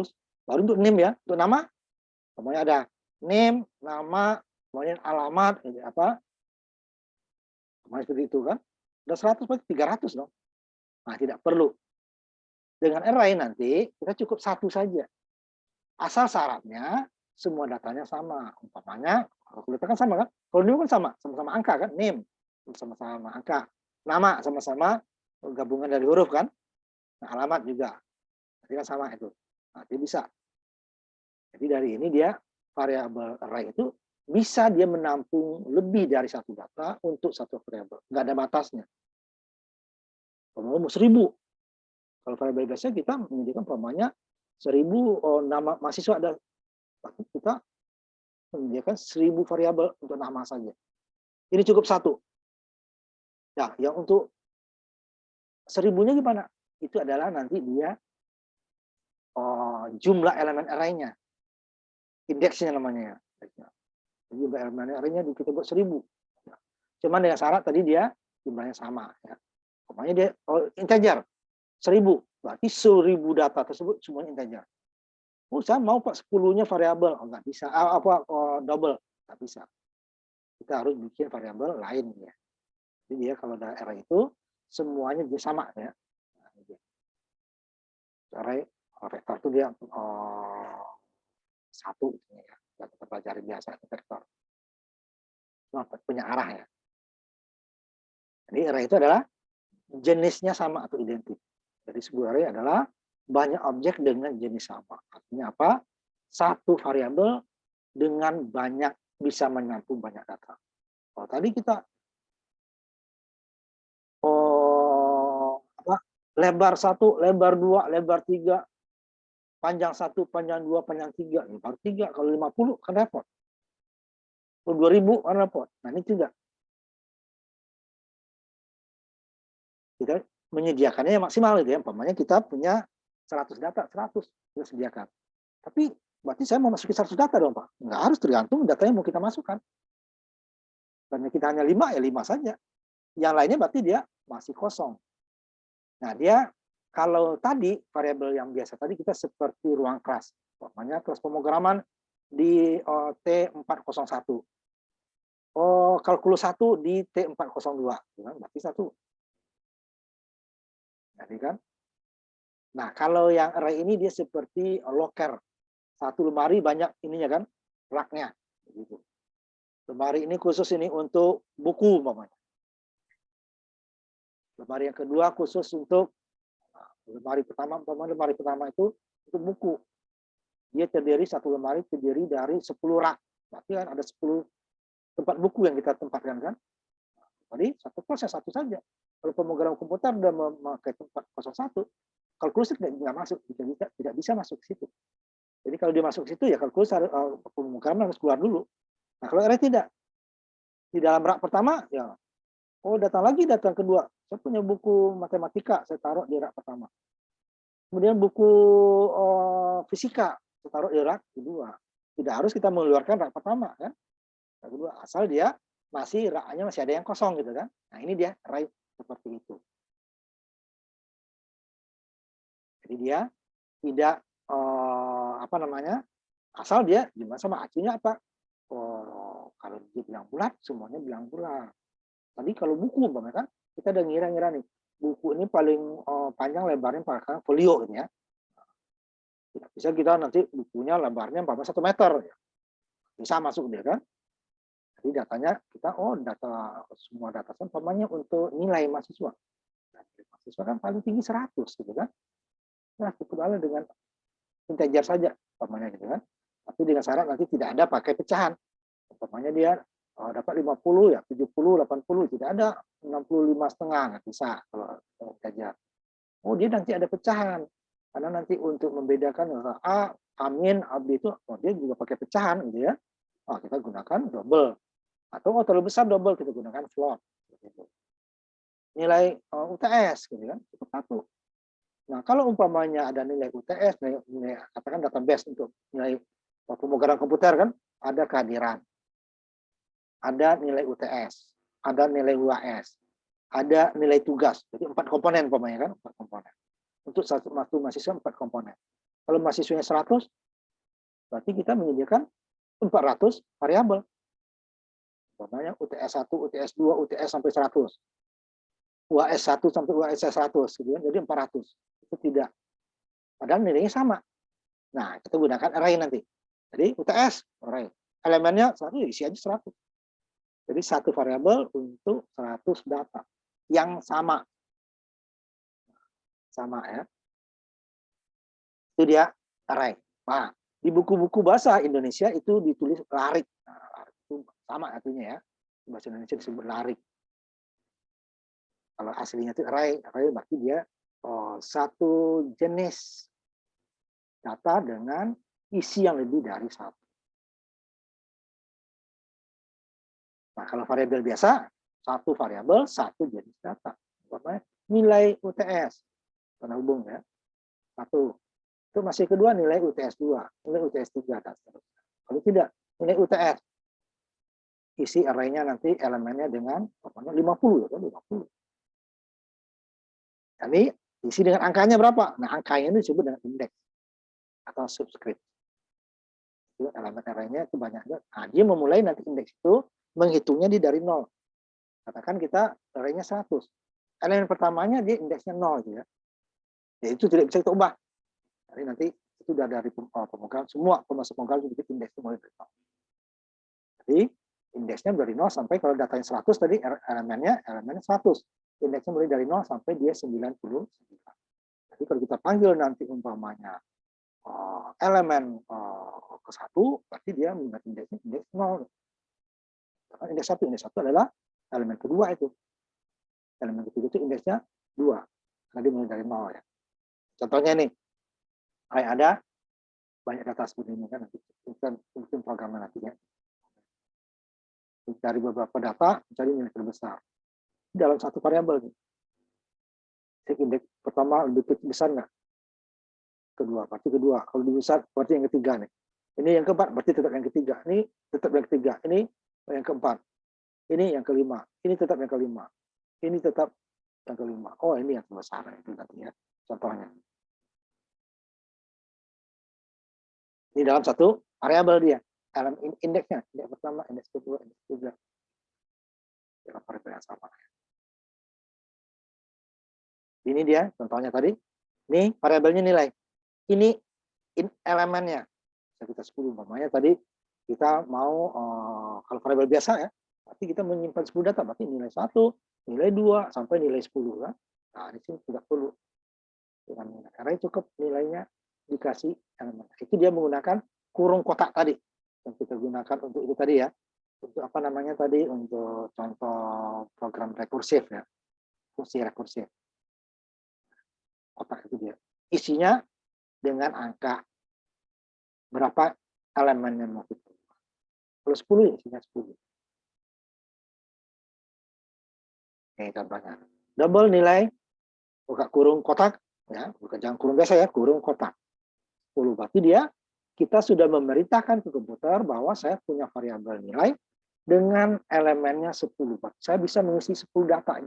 baru untuk NIM ya, untuk nama, semuanya ada NIM, nama, kemudian alamat, ini apa, semuanya seperti itu kan. Udah 100 berarti 300 dong. Nah, tidak perlu. Dengan array nanti kita cukup 1 saja. Asal syaratnya semua datanya sama. Umpamanya, kalau data kan sama kan? Kalau NIM kan sama-sama angka kan? NIM, sama-sama angka. Nama sama-sama gabungan dari huruf kan? Nah, alamat juga. Jadi kan sama itu. Nah, dia bisa. Jadi dari ini dia variabel array itu bisa dia menampung lebih dari satu data untuk satu variabel. Nggak ada batasnya. Kalau 1000. Kalau variabel base kita menyediakan umpamanya 1000 nama mahasiswa ada. Tapi kita menyediakan 1000 variabel untuk nama saja. Ini cukup satu. Nah, yang untuk 1000-nya gimana? Itu adalah nanti dia jumlah elemen array-nya. Indeksnya namanya. Jumlah elemen array-nya kita buat 1000. Cuman dengan syarat tadi dia jumlahnya sama. Ya. Pokoknya dia integer 1000. Berarti 1000 data tersebut semuanya integer. Oh, saya mau Pak 10-nya variabel. Oh, nggak bisa. Double. Nggak bisa. Kita harus bikin variabel lain. Ya. Jadi dia kalau ada array itu, semuanya dia sama. Ya. Array vektor itu dia satu. Ya. Kita pelajari biasa vektor. Punya arah ya. Jadi array itu adalah jenisnya sama atau identik. Jadi sebuah array adalah banyak objek dengan jenis sama. Artinya apa? Satu variabel dengan banyak bisa menampung banyak data. Kalau tadi kita lebar 1, lebar 2, lebar 3, panjang 1, panjang 2, panjang 3, lebar 3, kalau 50 kan repot. Kalau 2000 kan repot. Nah, ini tidak. Kita menyediakannya maksimal gitu ya. Umpamanya kita punya 100 data, 100 kita sediakan. Tapi berarti saya mau masukin 100 data dong, Pak. Nggak harus, tergantung datanya mau kita masukkan. Karena kita hanya 5, ya 5 saja. Yang lainnya berarti dia masih kosong. Nah, dia kalau tadi variabel yang biasa tadi kita seperti ruang kelas. Umpamanya kelas pemrograman di T401. Kalkulus 1 di T402. Berarti satu. Jadi kan? Nah, kalau yang array ini dia seperti locker. Satu lemari banyak ininya kan, raknya. Gitu. Lemari ini khusus ini untuk buku, umpamanya. Lemari yang kedua khusus untuk lemari pertama, umpamanya lemari pertama itu untuk buku. Dia terdiri satu lemari terdiri dari 10 rak. Berarti kan ada 10 tempat buku yang kita tempatkan kan. Jadi satu kelas satu saja. Kalau pemrograman komputer sudah memakai tempat 01, kalkulus tidak masuk, tidak bisa masuk ke situ. Jadi kalau dia masuk ke situ ya kalkulus pemrograman harus keluar dulu. Nah, kalau array tidak. Di dalam rak pertama ya datang kedua. Saya punya buku matematika, saya taruh di rak pertama. Kemudian buku fisika, saya taruh di rak kedua. Tidak harus kita mengeluarkan rak pertama kan. Rak kedua, asal dia raknya masih ada yang kosong gitu kan. Nah, ini dia array seperti itu. Jadi dia tidak asal dia gimana sama acunya apa. Kalau dia bilang bulat, semuanya bilang bulat. Tadi kalau buku kan kita udah ngira-ngira nih, buku ini paling panjang lebarnya pakai folio gitu ya. Tidak bisa kita nanti bukunya lebarnya 1 meter. Ya. Bisa masuk dia kan. Jadi datanya kita semua data umpamanya untuk nilai mahasiswa. Nah, mahasiswa kan paling tinggi 100 gitu kan. Nah, cukup dengan integer saja umpamanya gitu kan. Tapi dengan syarat nanti tidak ada pakai pecahan. Umpamanya dia dapat 50 ya 70, 80, tidak ada 65,5 nggak bisa kalau integer. Dia nanti ada pecahan. Karena nanti untuk membedakan A, Amin, AB itu dia juga pakai pecahan gitu ya. Kita gunakan double. Atau terlalu besar double, kita gunakan float. Gitu. Nilai UTS, gitu kan, cukup 1. Nah, kalau umpamanya ada nilai UTS, nilai katakan database untuk nilai pemrograman komputer kan, ada kehadiran. Ada nilai UTS, ada nilai UAS, ada nilai tugas. Jadi 4 komponen umpamanya kan, 4 komponen. Untuk satu mahasiswa 4 komponen. Kalau mahasiswanya 100, berarti kita menyediakan 400 variabel. Contohnya UTS 1, UTS 2, UTS sampai 100. UAS 1 sampai UAS 100, gitu kan? Jadi 400. Itu tidak. Padahal nilainya sama. Nah, kita gunakan array nanti. Jadi UTS, array. Elemennya 1, isi aja 100. Jadi satu variabel untuk 100 data. Yang sama. Sama ya. Itu dia array. Nah, di buku-buku bahasa Indonesia itu ditulis larik. Nah, sama artinya ya. Bahasa Indonesia disebut larik. Kalau aslinya itu array berarti dia satu jenis data dengan isi yang lebih dari satu. Nah, kalau variabel biasa, satu variabel, satu jenis data. Nilai UTS, tanda hubung ya, satu. Itu masih kedua nilai UTS 2, nilai UTS 3, dan seterusnya. Kalau tidak, nilai UTS, isi array-nya nanti elemennya dengan 50, ya, 50. Jadi, isi dengan angkanya berapa? Nah, angkanya itu disebut dengan indeks atau subscript. Itu elemen array-nya itu banyaknya. Nah, dia memulai nanti indeks itu menghitungnya di dari 0. Katakan kita array-nya 100. Elemen pertamanya dia indeksnya 0 gitu ya. Ya itu tidak bisa kita ubah. Jadi nanti itu sudah dari pemegang, semua pemasuk pemegang itu indeks mulai dari 0. Jadi indeksnya dari 0 sampai kalau datanya 100 tadi elemennya 100. Indeksnya mulai dari 0 sampai dia 99. Jadi kalau kita panggil nanti umpamanya elemen ke 1, berarti dia menggunakan indeksnya indeks 0. Indeks 1 adalah elemen kedua itu. Elemen ketiga itu indeksnya 2. Karena dia mulai dari 0 ya. Contohnya nih, ada banyak data seperti ini kan, nanti kita mungkin programnya nantinya. Mencari beberapa data, mencari nilai terbesar dalam satu variabel. Indeks pertama lebih besar nggak? Kedua, berarti kedua. Kalau lebih besar, berarti yang ketiga nih. Ini yang keempat, berarti tetap yang ketiga. Ini tetap yang ketiga. Ini yang keempat. Ini yang kelima. Ini tetap yang kelima. Ini tetap yang kelima. Oh, ini yang terbesar itu nantinya. Contohnya. Ini dalam satu variabel dia. Dalam indeksnya. Indeks pertama, indeks kedua, indeks ketiga. Dalam variabel yang sama. Ini dia contohnya tadi. Ini variabelnya nilai. Ini elemennya. Kita 10. Namanya tadi kita mau, kalau variabel biasa ya, berarti kita menyimpan 10 data. Berarti nilai 1, nilai 2, sampai nilai 10. Kan? Nah, di sini tidak perlu. Dengan array cukup nilainya dikasih elemen. Itu dia menggunakan kurung kotak tadi. Yang kita gunakan untuk itu tadi ya. Untuk apa namanya tadi, untuk contoh program rekursif ya. Fungsi rekursif. Kotak itu dia. Isinya dengan angka berapa elemen yang mau kita. Kalau 10 isinya 10. Ini contohnya. Double nilai buka kurung kotak ya, bukan jangan kurung biasa ya, kurung kotak. 10 berarti dia kita sudah memerintahkan ke komputer bahwa saya punya variabel nilai dengan elemennya 10. Saya bisa mengisi 10 data.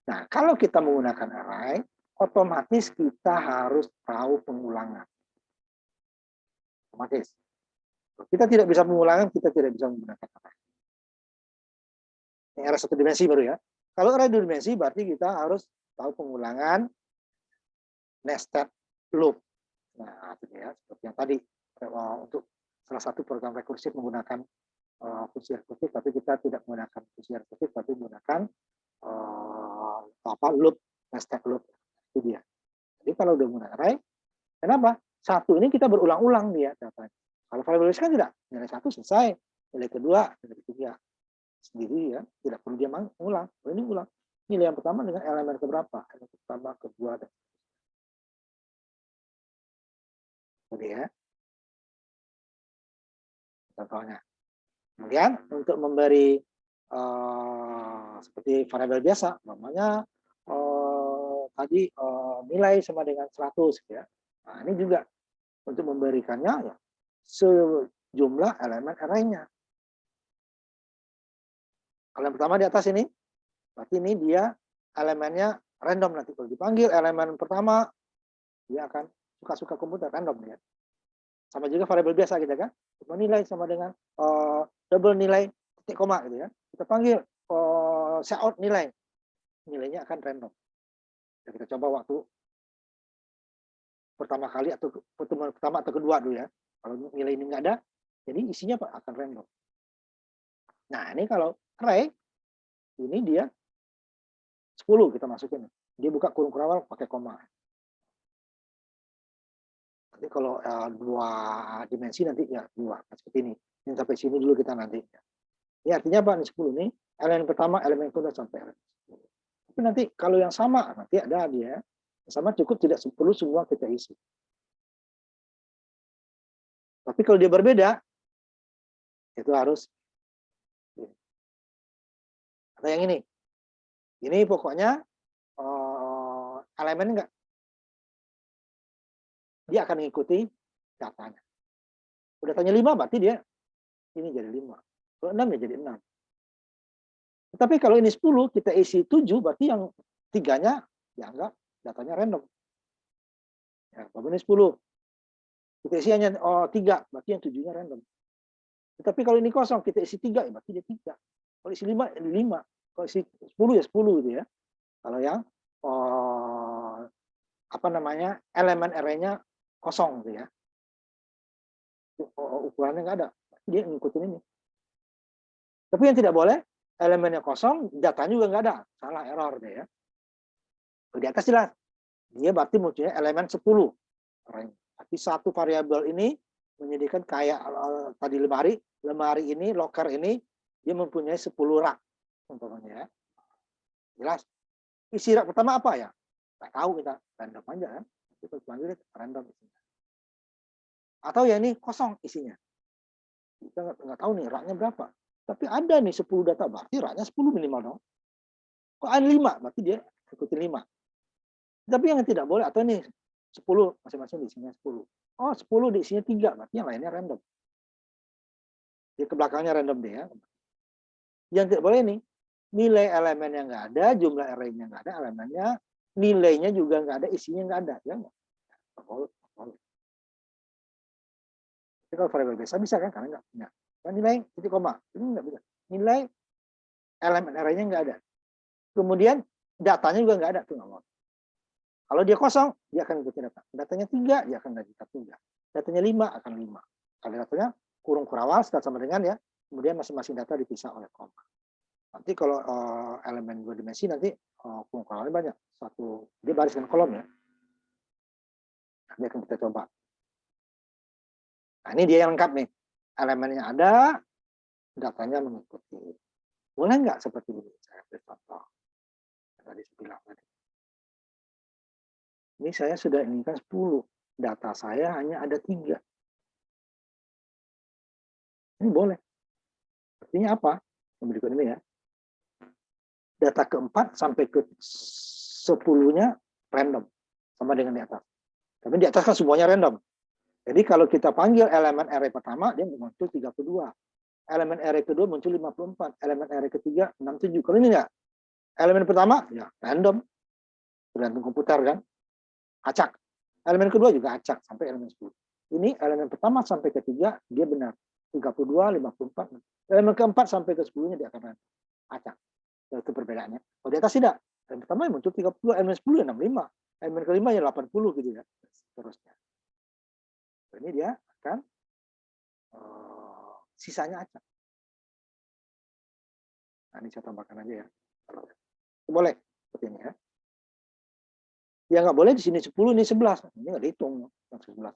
Nah, kalau kita menggunakan array, otomatis kita harus tahu pengulangan. Otomatis. Kita tidak bisa pengulangan, kita tidak bisa menggunakan array. Ini array satu dimensi baru ya. Kalau array 2 dimensi, berarti kita harus tahu pengulangan nested loop. Nah, itu ya, seperti yang tadi. Untuk salah satu program rekursif menggunakan fungsi rekursif, tapi kita tidak menggunakan fungsi rekursif, tapi menggunakan loop, nested loop. Itu dia. Jadi kalau udah menggunakan array, kenapa? Satu ini kita berulang-ulang dia datanya. Kalau variabel kan tidak, nilai 1 selesai, nilai kedua, nilai ketiga sendiri ya, tidak perlu dia mengulang. Ini ulang. Nilai yang pertama dengan elemen keberapa? Elemen pertama, kedua, dan jadi ya. Contohnya. Kemudian untuk memberi seperti variabel biasa, namanya tadi nilai sama dengan 100 ya. Nah, ini juga untuk memberikannya ya sejumlah elemen array-nya. Kalau yang pertama di atas ini, berarti ini dia elemennya random nanti. Kalau dipanggil elemen pertama, dia akan suka-suka komputer random ya. Sama juga variabel biasa gitu kan. Nilai sama dengan double nilai titik koma gitu ya. Kita panggil cout nilai. Nilainya akan random. Dan kita coba waktu pertama kali atau pertemuan pertama atau kedua dulu ya. Kalau nilai ini nggak ada, jadi isinya akan random. Nah, ini kalau array, ini dia 10 kita masukin. Dia buka kurung awal pakai koma. Nanti kalau 2 dimensi nanti ya 2 seperti ini. Ini sampai sini dulu kita nanti. Ini artinya apa? Ini 10 nih. Elemen pertama, elemen kedua sampai elemen 10. Tapi nanti kalau yang sama, nanti ada dia. Sama cukup tidak perlu semua kita isi. Tapi kalau dia berbeda, itu harus. Atau yang ini. Ini pokoknya elemen enggak. Dia akan mengikuti datanya. Udah tanya 5, berarti dia ini jadi 5. Kalau 6 ya jadi 6. Tapi kalau ini 10, kita isi 7, berarti yang 3-nya dianggap datanya random. Ya, kalau ini 10, kita isi hanya 3, berarti yang 7-nya random. Tapi kalau ini kosong, kita isi 3, ya berarti dia 3. Kalau isi 5, ya 5. Kalau isi 10, ya 10 gitu ya. Kalau yang elemen array-nya kosong gitu ya. Ukurannya nggak ada, dia ngikutin ini. Tapi yang tidak boleh, elemennya kosong, datanya juga nggak ada, salah, error deh ya. Di atas jelas, dia berarti munculnya elemen 10. Tapi satu variabel ini menyediakan kayak tadi lemari ini, locker ini, dia mempunyai 10 rak, umpamanya ya. Jelas. Isi rak pertama apa ya? Nggak tahu, kita random aja kan. Kita panggil random isinya. Atau ya ini kosong isinya. Kita nggak tahu nih raknya berapa. Tapi ada nih 10 data, berarti raknya 10 minimal dong. Kok ada 5, berarti dia ikutin 5. Tapi yang tidak boleh, atau ini 10, masing-masing diisinya 10. Oh, 10 diisinya 3, berarti yang lainnya random. Di ke belakangnya random deh ya. Yang tidak boleh nih, nilai elemennya nggak ada, jumlah array-nya nggak ada, elemennya, nilainya juga nggak ada, isinya nggak ada. Ya nggak? Tapi kalau variabel biasa bisa kan, karena nggak punya. Dan nilai titik koma, ini nggak bisa. Nilai elemen array-nya nggak ada. Kemudian datanya juga nggak ada, tuh nggak mau. Kalau dia kosong, dia akan ikuti data. Datanya 3, dia akan ikuti 3. Datanya 5, akan 5. Kalau datanya kurung kurawas, sama dengan ya, kemudian masing-masing data dipisah oleh koma. Nanti kalau elemen 2 dimensi, nanti kurung kurawasnya banyak. Satu, dia baris dengan kolom ya. Nanti akan kita coba. Nah, ini dia yang lengkap nih. Elemennya ada, datanya mengikuti. Boleh nggak seperti ini? Saya beri contoh. Tadi saya bilang tadi. Ini saya sudah inginkan 10. Data saya hanya ada 3. Ini boleh. Artinya apa? Yang berikut ini ya. Data keempat sampai ke 10-nya random. Sama dengan di atas. Tapi di atas kan semuanya random. Jadi kalau kita panggil elemen array pertama, dia muncul 32. Elemen array kedua muncul 54. Elemen array ketiga 67. Kalau ini enggak. Elemen pertama, ya random. Tergantung komputer kan. Acak. Elemen kedua juga acak sampai elemen 10. Ini elemen pertama sampai ketiga, dia benar. 32, 54. Elemen keempat sampai ke 10-nya dia akan acak. Itu perbedaannya. Kalau di atas tidak. Elemen pertama muncul 32, elemen 10 ya 65. Elemen kelima ya 80 gitu ya. Terusnya. Ini dia akan sisanya acak. Nah, ini saya tambahkan aja ya. Boleh seperti ini ya. Ya nggak boleh di sini 10, ini 11. Ini nggak dihitung. 11.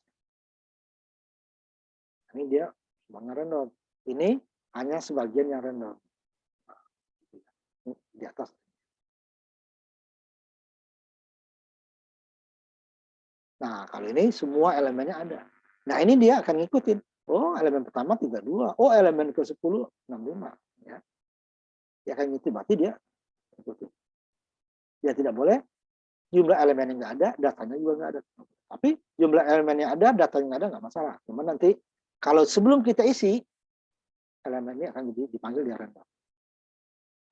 Ini dia semuanya random. Ini hanya sebagian yang random. Di atas. Nah, kalau ini semua elemennya ada. Nah, ini dia akan ngikutin. Oh, elemen pertama 32. Oh, elemen ke-10 65. Ya. Dia akan ngikutin. Berarti dia ngikutin. Dia tidak boleh jumlah elemen yang nggak ada, datanya juga nggak ada. Tapi jumlah elemen yang ada, datanya nggak ada, nggak masalah. Cuma nanti kalau sebelum kita isi, elemennya akan dipanggil dia random.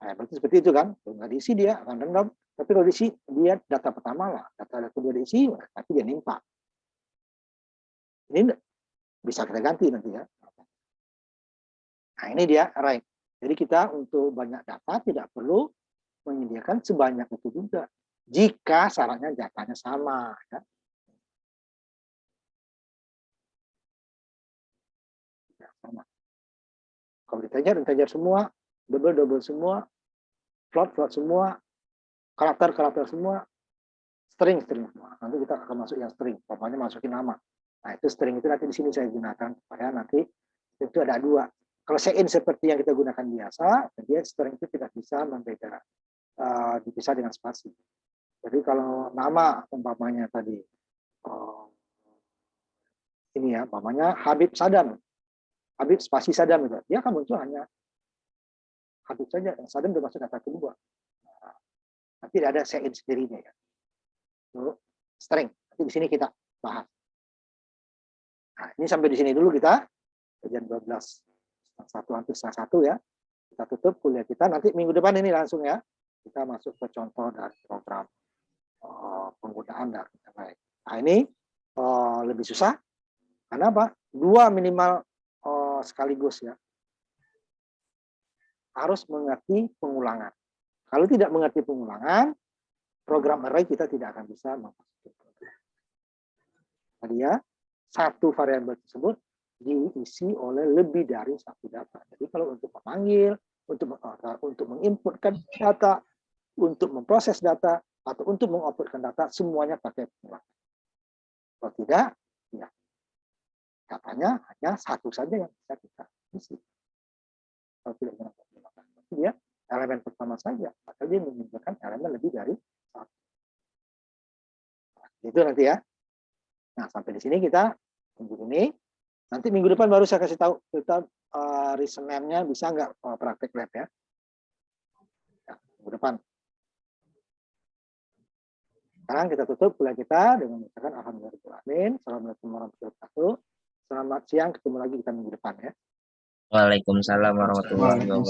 Nah, berarti seperti itu kan. Kalau nggak diisi dia akan random. Tapi kalau diisi, dia data pertama lah. Data kedua diisi, tapi dia nimpa. Ini bisa kita ganti nanti ya. Nah, ini dia array. Jadi kita untuk banyak data tidak perlu menyediakan sebanyak itu juga. Jika syaratnya datanya sama. Ya. Sama. Kalau integer semua, double semua, float semua, karakter semua, string semua. Nanti kita akan masuk yang string. Pokoknya masukin nama. Nah, itu string itu nanti di sini saya gunakan supaya nanti Itu ada dua. Kalau sein seperti yang kita gunakan biasa, dia string itu tidak bisa membeda, dipisah dengan spasi. Jadi kalau nama umpamanya tadi ini ya, umpamanya Habib Sadam, Habib spasi Sadam itu, dia akan muncul hanya Habib saja, Sadam termasuk data kedua. Nah, tidak ada sein sendirinya ya. Itu string. Nanti di sini kita bahas. Nah, ini sampai di sini dulu kita jam 12:01 hampir setengah 1 ya. Kita tutup kuliah kita. Nanti minggu depan ini langsung ya. Kita masuk ke contoh dari program penggunaan dan lain. Nah, ini lebih susah. Karena apa? Dua minimal sekaligus ya. Harus mengerti pengulangan. Kalau tidak mengerti pengulangan, program array kita tidak akan bisa memasuki program. Tadi ya, satu variabel tersebut diisi oleh lebih dari satu data. Jadi kalau untuk memanggil, untuk menginputkan data, untuk memproses data, atau untuk mengoutputkan data, semuanya pakai pengulangan. Kalau tidak, ya datanya hanya satu saja yang bisa kita isi. Kalau tidak menggunakan pengulangan, dia elemen pertama saja, atau dia menunjukkan elemen lebih dari satu. Itu nanti ya. Nah, sampai di sini kita tunggu ini. Nanti minggu depan baru saya kasih tahu kita reason-nya bisa nggak praktek lab ya. Minggu depan. Sekarang kita tutup kuliah kita dengan mengucapkan alhamdulillahirobbilalamin. Assalamualaikum warahmatullahi wabarakatuh. Selamat siang, ketemu lagi kita minggu depan ya. Waalaikumsalam warahmatullahi wabarakatuh.